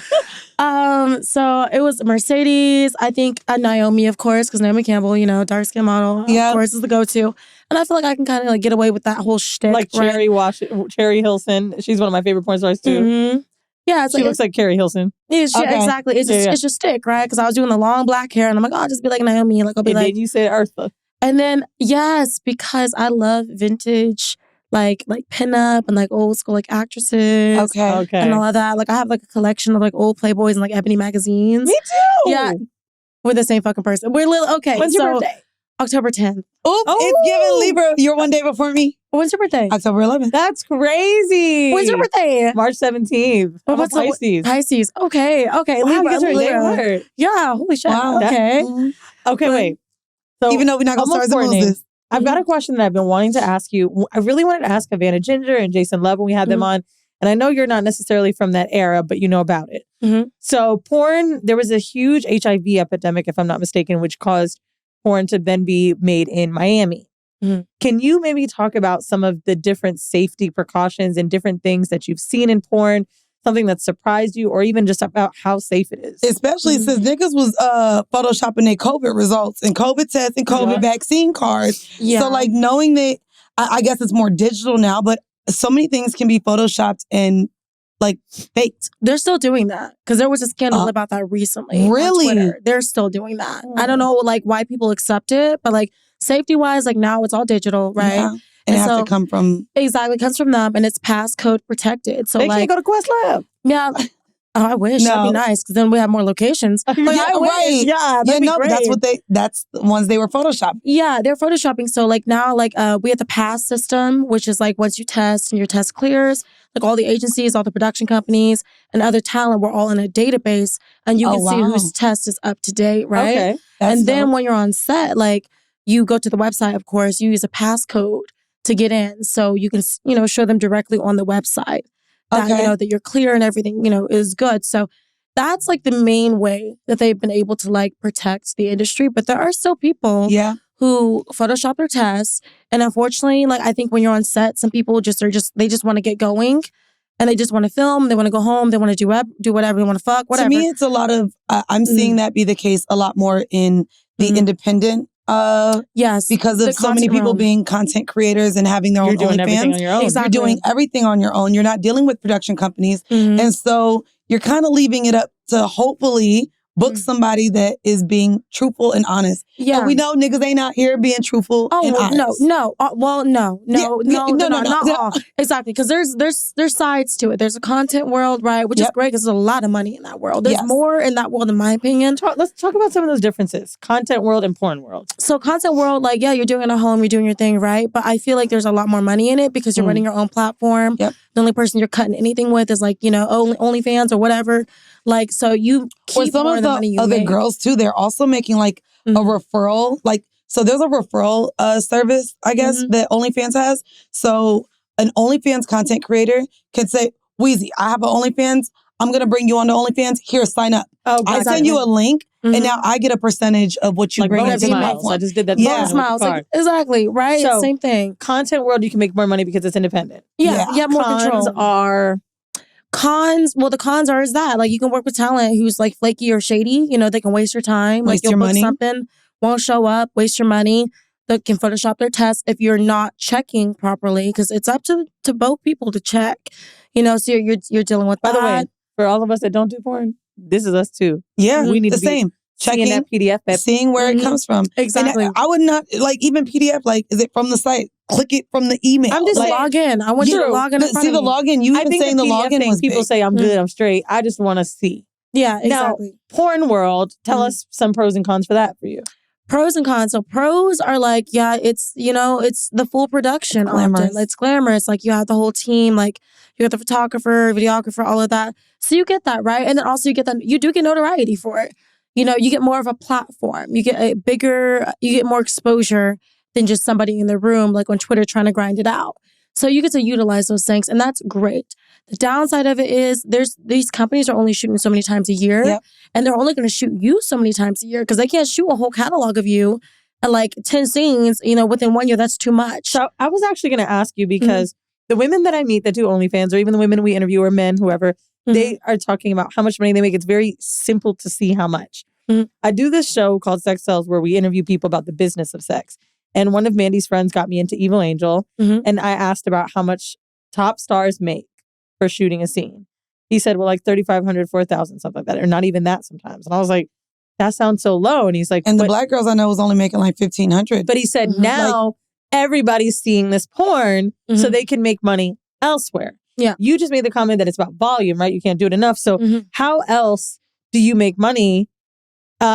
So it was Mercedes. I think Naomi, of course, because Naomi Campbell, dark skin model, of course, is the go-to. And I feel like I can kind of like get away with that whole shtick. Like Cherry Hilson. She's one of my favorite porn stars too. Mm-hmm. Yeah, she looks like Carrie Hilson. Exactly. It's just stick, right? Because I was doing the long black hair, and I'm like, I'll just be like Naomi. Like I'll be like. And then you said Eartha. And then yes, because I love vintage, like pinup and like old school like actresses. Okay. And all of that. Like I have like a collection of like old Playboys and like Ebony magazines. Me too. Yeah, we're the same fucking person. We're okay. When's your birthday? October 10th. It's giving Libra. You're one day before me. When's your birthday? October 11th. That's crazy. When's your birthday? March 17th. What's Pisces? Pisces. Okay. Wow, Libra. Yeah. Holy shit. Wow. Okay. Okay, wait. So even though we're not going to start this. I've got a question that I've been wanting to ask you. I really wanted to ask Havana Ginger and Jason Love when we had them on. And I know you're not necessarily from that era, but you know about it. Mm-hmm. So porn, there was a huge HIV epidemic, if I'm not mistaken, which caused porn to then be made in Miami. Mm-hmm. Can you maybe talk about some of the different safety precautions and different things that you've seen in porn, something that surprised you, or even just about how safe it is? Especially since niggas was photoshopping their COVID results and COVID tests and COVID vaccine cards. Yeah. So like knowing that, I guess it's more digital now, but so many things can be photoshopped and like faked. They're still doing that because there was a scandal about that recently. Really? On Twitter. They're still doing that. I don't know like why people accept it, but like safety wise, like now it's all digital, right? Yeah. And it has to come from... Exactly. It comes from them and it's passcode protected. So they like... can't go to Quest Lab. Yeah. Oh, I wish. No. That'd be nice because then we have more locations. Yeah, right. Yeah, that'd be great. That's the ones they were photoshopping. Yeah, they're photoshopping. So like now, like we have the pass system, which is like once you test and your test clears, like all the agencies, all the production companies, and other talent, we're all in a database, and you can see whose test is up to date, right? Okay. And then when you're on set, like you go to the website, of course, you use a passcode to get in, so you can show them directly on the website. That, that you're clear and everything, is good. So that's like the main way that they've been able to like protect the industry. But there are still people who Photoshop their tests. And unfortunately, like I think when you're on set, some people just want to get going and they just want to film. They want to go home. They want to do whatever. They want to fuck, whatever. To me, it's a lot of, I'm seeing that be the case a lot more in the independent yes, because of so many people being content creators and having their own doing everything on your own. Exactly. You're doing everything on your own. You're not dealing with production companies. And so you're kind of leaving it up to hopefully book somebody that is being truthful and honest. Yeah. And we know niggas ain't out here being truthful and honest. No. Not all. Exactly. Because there's sides to it. There's a content world, right? Which is great because there's a lot of money in that world. There's more in that world, in my opinion. Let's talk about some of those differences. Content world and porn world. So content world, like, yeah, you're doing it at home, you're doing your thing, right? But I feel like there's a lot more money in it because you're running your own platform. Yep. The only person you're cutting anything with is like, OnlyFans or whatever. Like, so you keep more of the money you other make. girls too, they're also making like a referral. Like, so there's a referral service, I guess, that OnlyFans has. So an OnlyFans content creator can say, Weezy, I have an OnlyFans. I'm going to bring you on to OnlyFans. Here, sign up. Oh, I send you a link and now I get a percentage of what you Like bring bonus into the miles. platform. I just did that. Yeah. Bonus miles. Like, exactly. Right. So, Same thing. Content world, you can make more money because it's independent. Yeah. You have more control. Well, the cons are is that like you can work with talent who's like flaky or shady. You know, they can waste your time. Waste like you'll your book money. something, won't show up, waste your money. They can Photoshop their tests if you're not checking properly, because it's up to both people to check. You know, so you're dealing with By that. the way, for all of us that don't do porn, this is us too. Yeah, we need the to be same. Checking that PDF, seeing where it comes from. Exactly. And I would not like even PDF. Like, is it from the site? Click it from the email. I'm just like, log in. I want you to log in. See the login. You even saying the login was people big. say I'm good, I'm straight. I just want to see. Yeah, exactly. Now, porn world. Tell us some pros and cons for that for you. Pros and cons. So pros are like, yeah, it's, you know, it's the full production. Glamorous. It's glamorous. Like you have the whole team, like you got the photographer, videographer, all of that. So you get that, right? And then also you do get notoriety for it. You know, you get more of a platform. You get you get more exposure than just somebody in the room, like on Twitter trying to grind it out. So you get to utilize those things, and that's great. The downside of it is these companies are only shooting so many times a year, and they're only going to shoot you so many times a year because they can't shoot a whole catalog of you and like 10 scenes, you know, within 1 year. That's too much. So I was actually going to ask you because the women that I meet that do OnlyFans, or even the women we interview, or men, whoever, they are talking about how much money they make. It's very simple to see how much. I do this show called Sex Sells where we interview people about the business of sex. And one of Mandy's friends got me into Evil Angel. And I asked about how much top stars make for shooting a scene. He said, well, like 3,500, 4,000, something like that. Or not even that sometimes. And I was like, that sounds so low. And he's like, and the black girls I know was only making like 1,500. But he said, now everybody's seeing this porn so they can make money elsewhere. Yeah. You just made the comment that it's about volume, right? You can't do it enough. So how else do you make money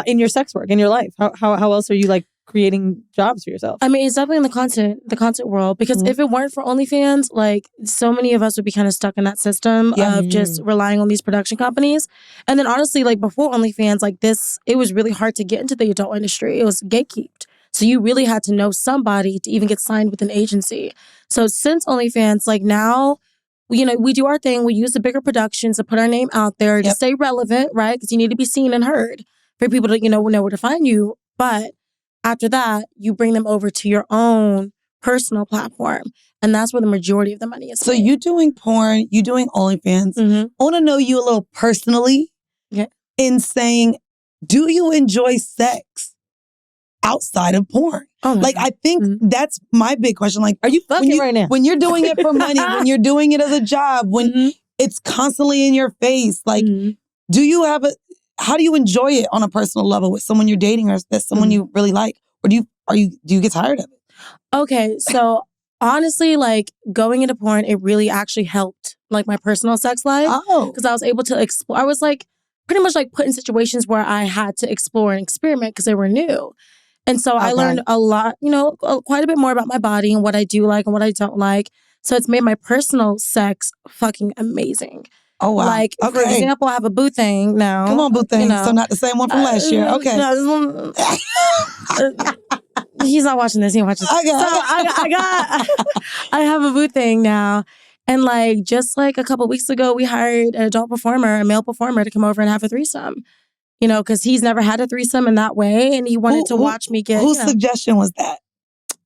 in your sex work, in your life? How else are you like creating jobs for yourself? I mean, it's definitely in the content world, because if it weren't for OnlyFans, like so many of us would be kind of stuck in that system of just relying on these production companies. And then honestly, like before OnlyFans, like this, it was really hard to get into the adult industry. It was gatekept. So you really had to know somebody to even get signed with an agency. So since OnlyFans, like now, you know, we do our thing. We use the bigger productions to put our name out there to stay relevant, right? Because you need to be seen and heard for people to, you know where to find you. But after that, you bring them over to your own personal platform. And that's where the majority of the money is. So you doing porn, you doing OnlyFans. I want to know you a little personally in saying, do you enjoy sex outside of porn? Like, I think that's my big question. Like, are you fucking right now? When you're doing it for money, when you're doing it as a job, when it's constantly in your face, like, do you have how do you enjoy it on a personal level with someone you're dating, or that's someone you really like? Or do you get tired of it? Okay, so honestly, like going into porn, it really actually helped like my personal sex life. Because I was able to explore. I was like pretty much like put in situations where I had to explore and experiment because they were new. And so I learned a lot, you know, quite a bit more about my body and what I do like and what I don't like. So it's made my personal sex fucking amazing. Oh, wow. Like, for example, I have a boo thing now. Come on, boo thing. You know, so not the same one from last year. Okay. He's not watching this. He watches. I have a boo thing now. And like, just like a couple weeks ago, we hired an adult performer, a male performer, to come over and have a threesome. You know, because he's never had a threesome in that way. And he wanted to watch me get... Whose suggestion was that?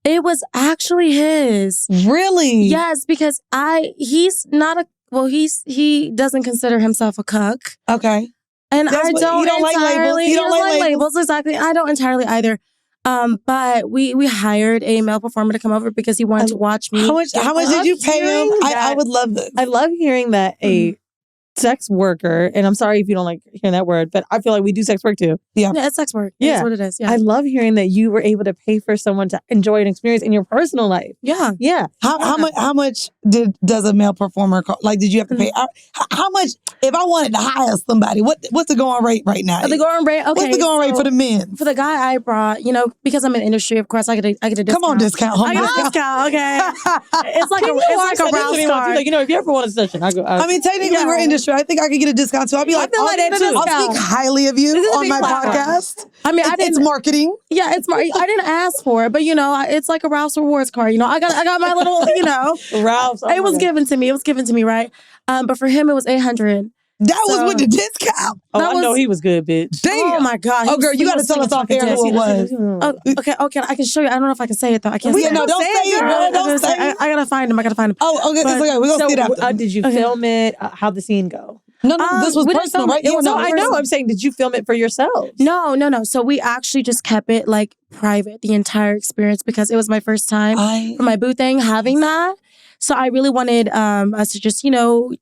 It was actually his. Really? Yes, because he's not a... Well, he doesn't consider himself a cuck. Okay. And I don't you don't like labels. He don't like labels. Exactly. I don't entirely either. But we hired a male performer to come over because he wanted to watch me. How much did you pay him? I would love this. I love hearing that a sex worker, and I'm sorry if you don't like hearing that word, but I feel like we do sex work too. Yeah, it's sex work. Yeah. That's what it is. Yeah. I love hearing that you were able to pay for someone to enjoy an experience in your personal life. Yeah. Yeah. How much does a male performer cost? Like, did you have to pay? How much, if I wanted to hire somebody, what's the going rate right now? The going rate, okay. What's the going rate for the men? For the guy I brought, you know, because I'm in the industry, of course, I get a discount. Come on, discount. I get a discount, okay. It's like a Rouse card. Like, you know, if you ever want a session, I go. I mean, technically, we're industry. I think I could get a discount too. I'll be like, I feel like that too. I'll speak highly of you on my podcast. I mean, it's marketing. Yeah, it's I didn't ask for it, but you know, it's like a Rouse rewards card. You know, I got my little, you know, Rouse. It was given to me. It was given to me, right? But for him, it was $800. That was with the discount. Oh, That I know was- he was good, bitch. Damn. Oh my God. Oh, girl, you got to tell us off air who it was. Oh, okay. I can show you. I don't know if I can say it though. I can't say it. No, don't say it, girl. Don't say it. I gotta find him. Oh, okay. It's okay. We're going to see it after. Did you film it? How'd the scene go? No, this was we didn't personal, film right? it. It was No, all I know. I'm saying, did you film it for yourself? No. So we actually just kept it like private, the entire experience, because it was my first time for my boo thing having that. So I really wanted us to just,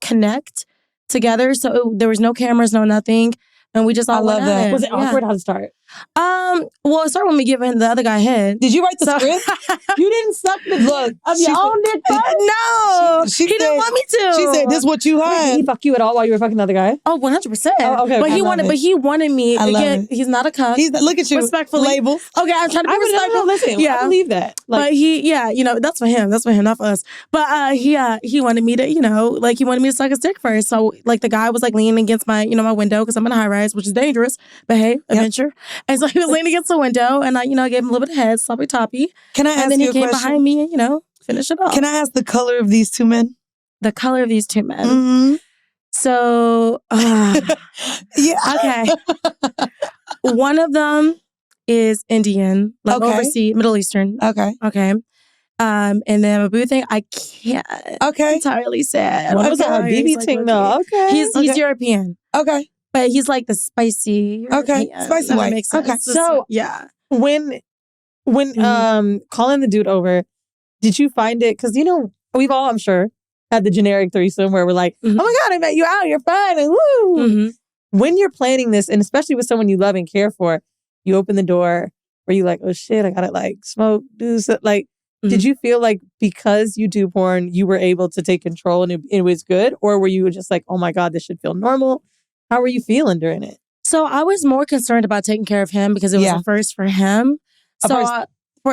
connect together. So there was no cameras, no nothing. And we just all love went at that. it. Was it awkward? How'd it start? Well, it started when we giving the other guy head. Did you write the script? You didn't suck the dick of your own dick. No, She he didn't want me to. She said, "This is what you Did had." he fuck you at all while you were fucking the other guy? Oh, 100%. Oh, okay, But okay. he I love wanted me. I love Again, it. he's not a cuck. Look at you. Respectfully. Label. Okay, I'm trying to be I would respectful. listen. Yeah. I believe that. But that's for him. That's for him, not for us. But he wanted me to, he wanted me to suck his dick first. So like the guy was like leaning against my, my window because I'm in a high rise, which is dangerous. But hey, adventure. And so he was leaning against the window, and I, gave him a little bit of head, sloppy toppy. Can I ask And then you he a came question? behind me and, finished it off. Can I ask the color of these two men? The color of these two men. Mm-hmm. So, Yeah. okay. One of them is Indian, like Okay. overseas, Middle Eastern. Okay. Okay. And then a boo thing, I can't Okay. entirely say. What was Okay. a BB thing though? Okay. He's Okay. European, Okay. but he's like the spicy. Okay. European. Spicy That white. makes sense. Okay. So- yeah. when Mhm. calling the dude over, did you find it? Because we've all, I'm sure, had the generic threesome where we're like, Mhm. oh my God, I met you out, you're fine, and woo. Mhm. When you're planning this, and especially with someone you love and care for, you open the door where you like, oh shit, I gotta like smoke, do something. Like, did Mhm. you feel like because you do porn, you were able to take control and it was good? Or were you just like, oh my God, this should feel normal? How were you feeling during it? So I was more concerned about taking care of him because it was Yeah. a first for him. A So first- I-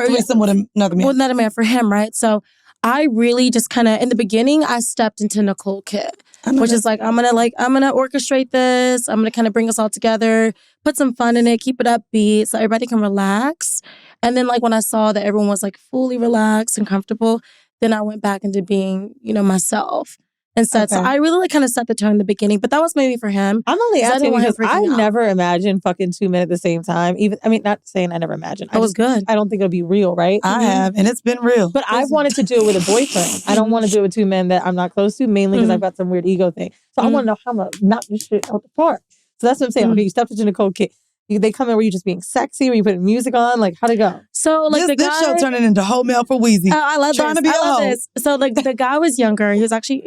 Threesome with another man. well, not a man for him, right? So I really just kind of in the beginning, I stepped into Nicole Kitt, which is like I'm gonna orchestrate this. I'm gonna kind of bring us all together, put some fun in it, keep it upbeat, so everybody can relax. And then like when I saw that everyone was like fully relaxed and comfortable, then I went back into being myself instead. So Okay. I really like kind of set the tone in the beginning, but that was maybe for him. I'm only 'Cause I asking didn't want him because I freaking out. never imagined fucking 2 men at the same time. Not saying I never imagined. That was good. I don't think it'll be real, right? I have, and it's been real. But I wanted to do it with a boyfriend. I don't want to do it with 2 men that I'm not close to, mainly because I've got some weird ego thing. So I want to know how I'm going to knock this shit out the park. So that's what I'm saying. Okay, you stepped into Nicole Kitt. They come in where you just being sexy, where you putting music on. Like, how'd it go? So like this, the guy, this show turning into whole mail for Wheezy. Oh, I love Trying this. to be I a love hoe. this. So like the guy was younger. He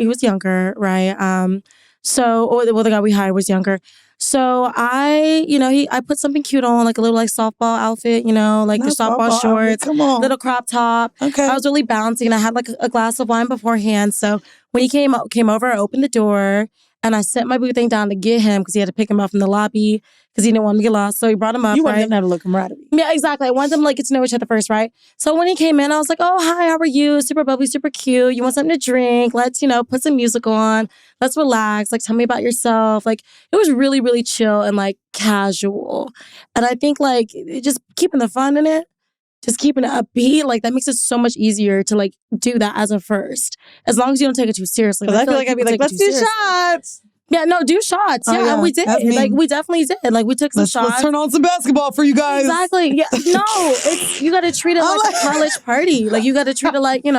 was younger, right? The guy we hired was younger. So I put something cute on, like a little like softball outfit, like Not the softball softball, shorts, Come on. little crop top. Okay. I was really bouncy, and I had like a glass of wine beforehand. So when he came over, I opened the door. And I set my boo thing down to get him because he had to pick him up from the lobby because he didn't want him to get lost. So he brought him up, You want right? them to have a little camaraderie. Yeah, exactly. I want them to like get to know each other first, right? So when he came in, I was like, "Oh, hi, how are you? Super bubbly, super cute. You want something to drink? Let's, put some music on. Let's relax. Like, tell me about yourself." Like, it was really, really chill and like casual. And I think like just keeping the fun in it, just keeping it upbeat, like that makes it so much easier to like do that as a first, as long as you don't take it too seriously. Because I feel like I'd be people like, take let's it too do seriously. shots. Yeah, no, do shots. Oh, Yeah, yeah. and we did. That's me. Like, we definitely did. Like, we took some shots. Let's turn on some basketball for you guys. Exactly. Yeah. No, you got to treat it like a college party. Like, you got to treat it like, I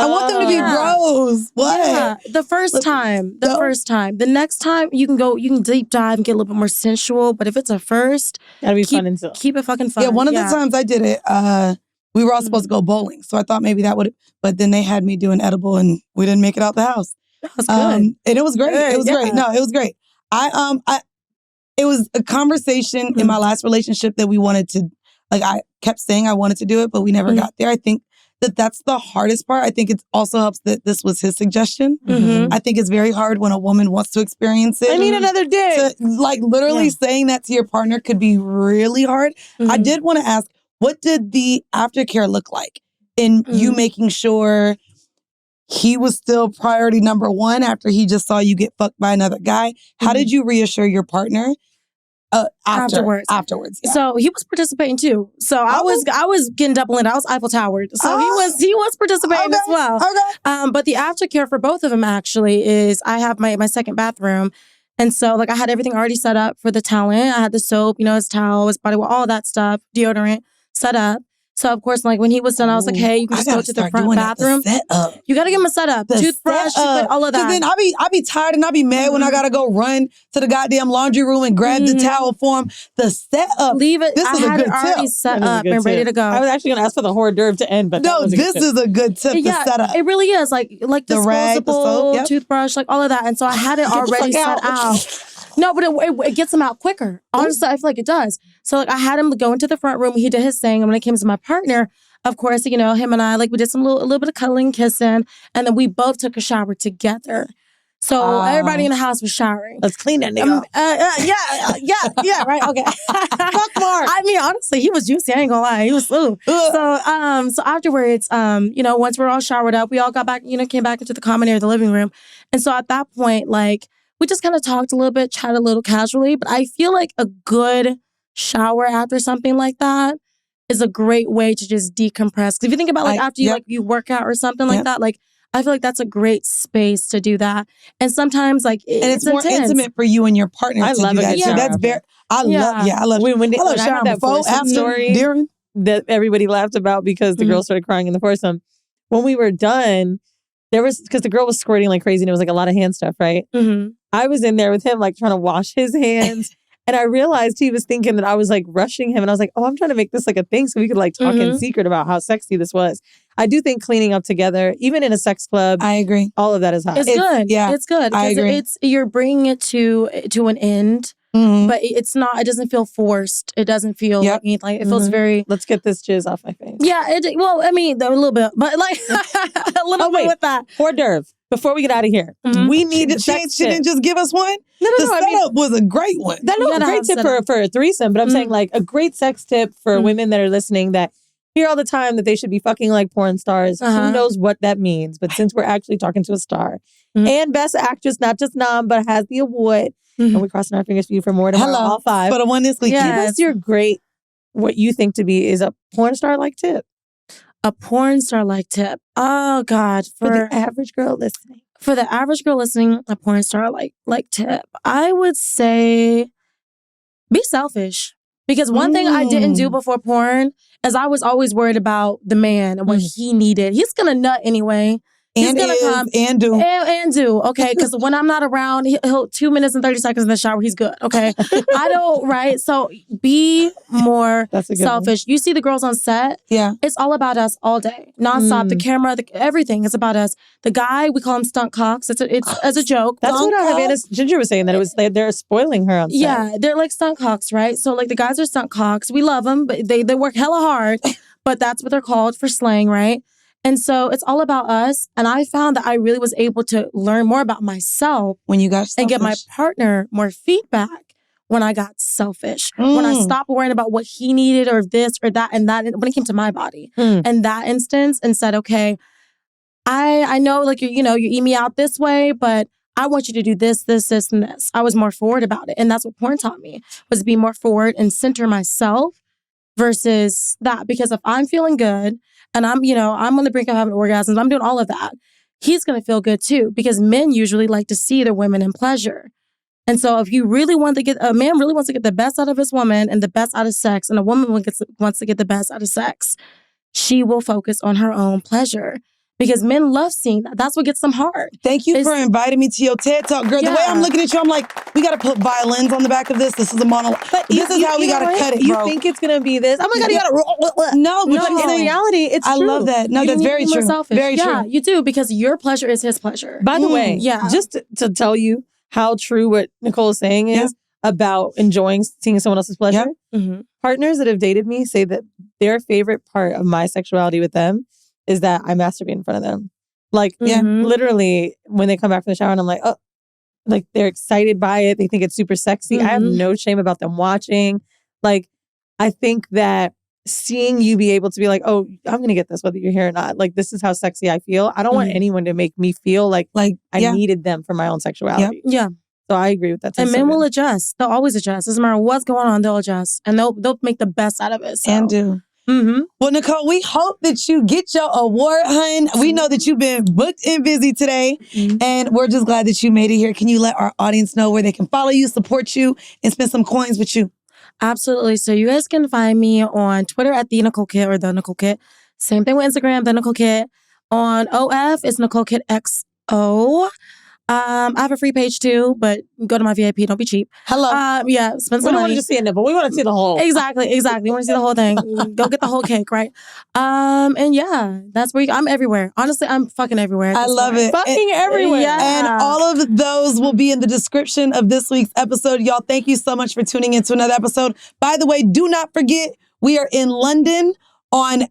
want them to be Yeah. bros. What? Yeah, the first time. The next time you can deep dive and get a little bit more sensual. But if it's a first, Gotta be fun until. keep it fucking fun. Yeah, one of the times I did it, we were all supposed to go bowling. So I thought maybe that would, but then they had me do an edible and we didn't make it out the house. That was good. And it was great. Good, It was yeah. great. No, it was great. It was a conversation in my last relationship that we wanted to, like I kept saying I wanted to do it, but we never got there. I think that's the hardest part. I think it also helps that this was his suggestion. Mhm. I think it's very hard when a woman wants to experience it. I need another dick. To, like literally saying that to your partner could be really hard. I Mhm. did want to ask, what did the aftercare look like in you making sure he was still priority number one after he just saw you get fucked by another guy? How did you reassure your partner afterwards? Yeah. So he was participating too. So I was getting double in. I was Eiffel Towered. So he was participating as well. Okay. But the aftercare for both of them actually is I have my second bathroom. And so like I had everything already set up for the talent. I had the soap, his towel, his body wash, all that stuff, deodorant set up. So of course, like when he was done, I was like, "Hey, you can just go to the front bathroom. You gotta give him a setup, toothbrush, all of that." Because then I be tired and I be mad when I gotta go run to the goddamn laundry room and grab the towel for him. The setup, leave it. This I is a had good it already tip. set up and ready to go. I was actually gonna ask for the Heauxdearve to end, but no, this is a good tip to set up. It really is like the rag, the disposable soap, toothbrush, like all of that. And so I had it already set out. No, but it gets him out quicker. Honestly, I feel like it does. So like I had him go into the front room. He did his thing, and when it came to my partner, of course, him and I, like we did a little bit of cuddling, kissing, and then we both took a shower together. So everybody in the house was showering. Let's clean that nigga up. Yeah, right, okay. Fuck Mark. I mean, honestly, he was juicy. I ain't gonna lie, he was smooth. So afterwards, once we're all showered up, we all got back, came back into the common area of the living room, and so at that point, like we just kind of talked a little bit, chatted a little casually. But I feel like a good shower after something like that is a great way to just decompress. Because if you think about after you work out or something like that, like I feel like that's a great space to do that. And sometimes it's more intense. intimate for you and your partner. I love do that. Yeah. So that's very. I love. When I shower had that before, after, story during that everybody laughed about because the girl started crying in the foursome. When we were done, because the girl was squirting like crazy and it was like a lot of hand stuff, right? Mm-hmm. I was in there with him, like trying to wash his hands. And I realized he was thinking that I was like rushing him. And I was like, oh, I'm trying to make this like a thing so we could like talk in secret about how sexy this was. I do think cleaning up together, even in a sex club. I agree. All of that is hot. It's good. Yeah, it's good. I agree. You're bringing it to an end. Mm-hmm. But it's not, it doesn't feel forced. It doesn't feel like it feels very... Let's get this jizz off my face. Yeah, a little bit. But like a little bit with that. Heauxdearve. Before we get out of here, we need a sex tip. She didn't just give us one? No. The setup was a great one. That was a great tip for a threesome, but I'm saying like a great sex tip for women that are listening that hear all the time that they should be fucking like porn stars. Who knows what that means? But since we're actually talking to a star and best actress, not just nom, but has the award, and we're crossing our fingers for you for more tomorrow, all five. For the one this weekend. Give us your great, what you think to be is a porn star like tip. A porn star like tip. Oh God. For the average girl listening. For the average girl listening, a porn star like tip. I would say be selfish. Because one thing I didn't do before porn is I was always worried about the man and what he needed. He's gonna nut anyway. He's gonna come and do. And do, okay? Because when I'm not around, he'll 2 minutes and 30 seconds in the shower, he's good, okay? I don't, right? So be more selfish. You see the girls on set? Yeah. It's all about us all day. Nonstop. The camera, everything is about us. The guy, we call him stunt cocks. It's as a joke. That's what Havana Ginger was saying, that it was they're spoiling her on set. Yeah, they're like stunt cocks, right? So like the guys are stunt cocks. We love them, but they work hella hard. But that's what they're called for slang, right? And so it's all about us. And I found that I really was able to learn more about myself when you got selfish. And get my partner more feedback when I got selfish. When I stopped worrying about what he needed or this or that and that when it came to my body. In that instance, and said, okay, I know like you eat me out this way, but I want you to do this, this, this, and this. I was more forward about it. And that's what porn taught me, was to be more forward and center myself versus that. Because if I'm feeling good and I'm on the brink of having orgasms, I'm doing all of that, he's going to feel good too. Because men usually like to see their women in pleasure. And so if you really want to get, a man really wants to get the best out of his woman and the best out of sex, and a woman wants to get the best out of sex, she will focus on her own pleasure. Because men love seeing that. That's what gets them hard. Thank you for inviting me to your TED Talk, girl. The way I'm looking at you, I'm like, we got to put violins on the back of this. This is a monologue. But this is how we got to cut it, bro. You think it's going to be this? Oh my God, you got to... No, but in reality, it's true. I love that. No, that's very true. Selfish. Very true. Yeah, you do, because your pleasure is his pleasure. By the way, just to tell you how true what Nicole is saying is about enjoying seeing someone else's pleasure. Partners that have dated me say that their favorite part of my sexuality with them is that I masturbate in front of them. Like, literally, when they come back from the shower and I'm like, oh, like they're excited by it. They think it's super sexy. I have no shame about them watching. Like, I think that seeing you be able to be like, oh, I'm going to get this whether you're here or not. Like, this is how sexy I feel. I don't want anyone to make me feel like I needed them for my own sexuality. Yeah. So I agree with that. And men will adjust. They'll always adjust. Doesn't matter what's going on, they'll adjust. And they'll make the best out of it. So. And do. Well, Nicole, we hope that you get your award, hun. We know that you've been booked and busy today, and we're just glad that you made it here. Can you let our audience know where they can follow you, support you, and spend some coins with you? Absolutely. So you guys can find me on Twitter at the Nicole Kitt or the Nicole Kitt. Same thing with Instagram, the Nicole Kitt. On OF, it's Nicole Kitt XO. I have a free page too, but go to my VIP. Don't be cheap. Hello. Yeah, spend We some don't want money. to just see a nipple. We want to see the whole. Exactly. You want to see the whole thing. Go get the whole cake, right? And yeah, that's where I'm everywhere. Honestly, I'm fucking everywhere. I love it. Fucking everywhere. Yeah. And all of those will be in the description of this week's episode. Y'all, thank you so much for tuning into another episode. By the way, do not forget, we are in London on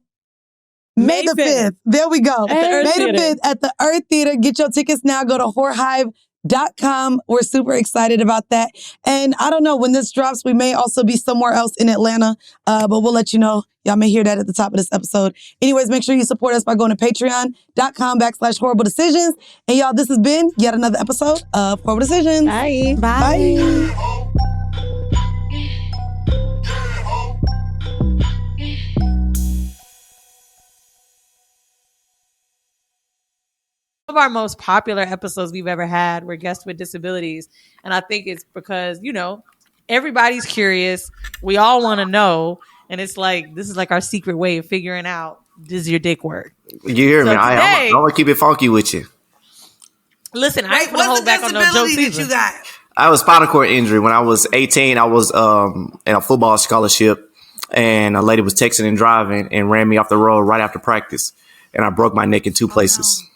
May the 5th. There we go. May the 5th at the Earth Theater. Get your tickets now. Go to Heauxdearve.com. We're super excited about that. And I don't know, when this drops, we may also be somewhere else in Atlanta, but we'll let you know. Y'all may hear that at the top of this episode. Anyways, make sure you support us by going to patreon.com/horrible decisions. And y'all, this has been yet another episode of Horrible Decisions. Bye. Bye. Of our most popular episodes we've ever had were guests with disabilities. And I think it's because, everybody's curious. We all want to know. And it's like, this is like our secret way of figuring out, does your dick work? You hear me? So I want to keep it funky with you. Listen, I ain't gonna hold back on no jokes either. I have a spinal cord injury. When I was 18, I was in a football scholarship, and a lady was texting and driving and ran me off the road right after practice. And I broke my neck in two places.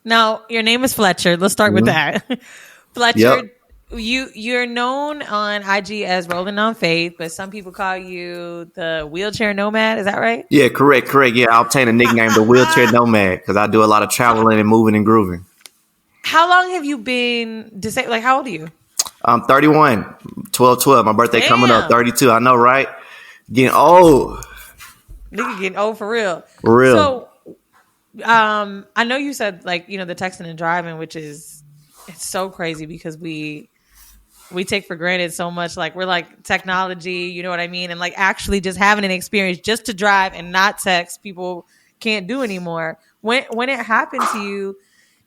Now, your name is Fletcher. Let's start with that. Fletcher, Yep. you're known on IG as Rolling on Faith, but some people call you the wheelchair nomad. Is that right? Yeah, correct. Yeah, I obtained a nickname, the wheelchair nomad, because I do a lot of traveling and moving and grooving. How long have you been disabled? Like, how old are you? I'm 31, 12/12. My birthday coming up, 32. I know, right? Getting old. Nigga getting old for real. For real. So, I know you said the texting and driving, which is, it's so crazy because we take for granted so much. Like, we're like technology, you know what I mean? And like actually just having an experience just to drive and not text, people can't do anymore. When it happened to you,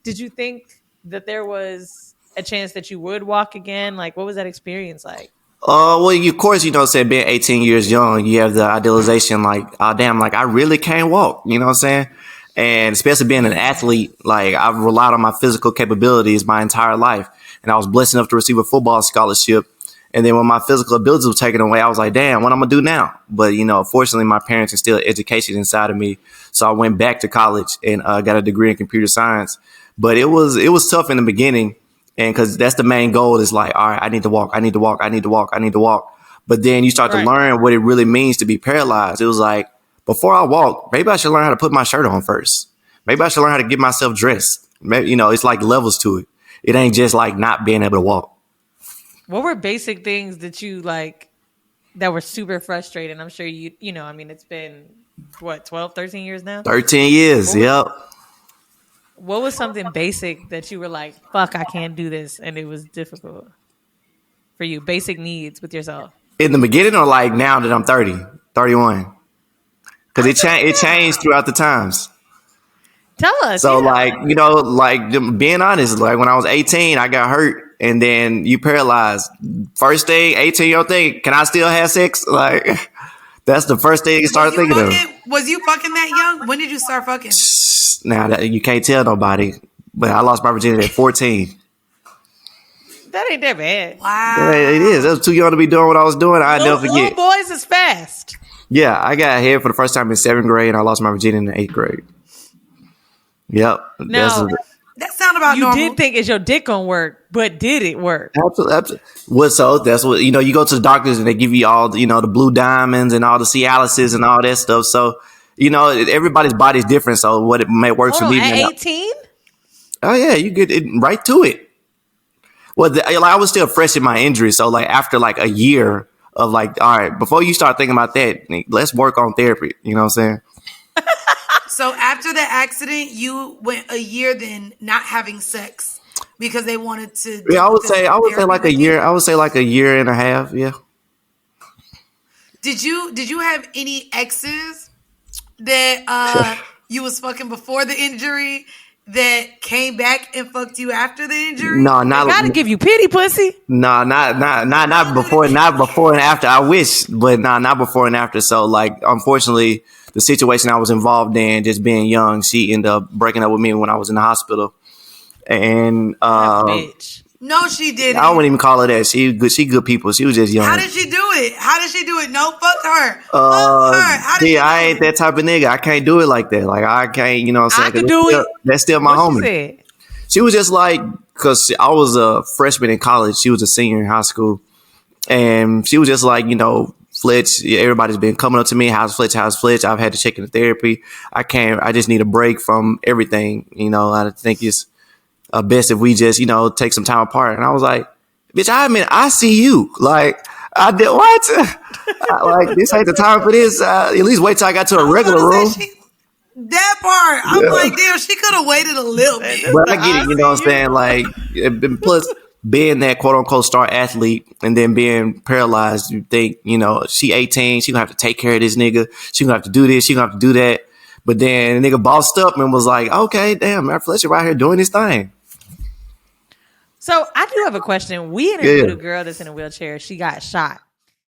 did you think that there was a chance that you would walk again? Like, what was that experience like? Well, of course, being 18 years young, you have the idealization like, oh, damn, like I really can't walk. You know what I'm saying? And especially being an athlete, like I've relied on my physical capabilities my entire life. And I was blessed enough to receive a football scholarship. And then when my physical abilities were taken away, I was like, damn, what am I going to do now? But, fortunately, my parents instilled education inside of me. So I went back to college and got a degree in computer science. But it was tough in the beginning. And because that's the main goal is like, all right, I need to walk. But then you start to learn what it really means to be paralyzed. It was like, before I walk, maybe I should learn how to put my shirt on first. Maybe I should learn how to get myself dressed. Maybe, it's like levels to it. It ain't just like not being able to walk. What were basic things that you like that were super frustrating? I'm sure it's been, 12, 13 years now? 13 years, yep. What was something basic that you were like, fuck, I can't do this, and it was difficult for you? Basic needs with yourself. In the beginning or like now that I'm 30, 31? Because it changed throughout the times. Tell us. So being honest, like when I was 18, I got hurt and then you paralyzed. First thing, 18-year-old thing, can I still have sex? Like that's the first thing you start thinking of. Was you fucking that young? When did you start fucking? Now that you can't tell nobody, but I lost my virginity at 14. That ain't that bad. Wow. It is. I was too young to be doing what I was doing. I'd never forget. Little boys is fast. Yeah, I got head for the first time in 7th grade, and I lost my virginity in 8th grade. Yep. Now, that sound about you normal. did think, is your dick gonna work, but did it work? Absolutely. So that's what, you go to the doctors and they give you all, the blue diamonds and all the Cialises and all that stuff. So, everybody's body's different. So what it may work for me. At 18? Oh, yeah, you get it right to it. Well, I was still fresh in my injury. So like after like a year of like, all right, before you start thinking about that, let's work on therapy. You know what I'm saying? So after the accident, you went a year then not having sex because they wanted to. Yeah, I would say like a year. I would say like a year and a half. Yeah. Did you have any exes that you was fucking before the injury that came back and fucked you after the injury? No, not Gotta give you pity, pussy. no, not before and after. I wish, but not before and after. So like, unfortunately, the situation I was involved in, just being young, she ended up breaking up with me when I was in the hospital. And Bitch. No, she didn't. I wouldn't even call her that. She good people. She was just young. How did she do it? No, fuck her. Fuck her. How did she do I ain't it? that type of nigga. I can't do it like that. Like I can't, you know what I'm saying? I could do it. That's still my What homie. she said? She was just like, because I was a freshman in college. She was a senior in high school. And she was just like, you know, Fletch, everybody's been coming up to me. How's Fletch? I've had to check into therapy. I just need a break from everything. You know, I think it's best if we just, you know, take some time apart. And I was like, bitch, I see you. Like, I did what? Like, this ain't the time for this. At least wait till I got to a regular room. That part. I'm like, damn, she could have waited a little bit. But I get it, you know what I'm saying? Like, plus being that quote unquote star athlete and then being paralyzed, you think, you know, she 18, she gonna have to take care of this nigga. She gonna have to do this, she gonna have to do that. But then the nigga bossed up and was like, okay, damn, man, Fletcher right here doing his thing. So I do have a question. We interviewed a girl that's in a wheelchair. She got shot.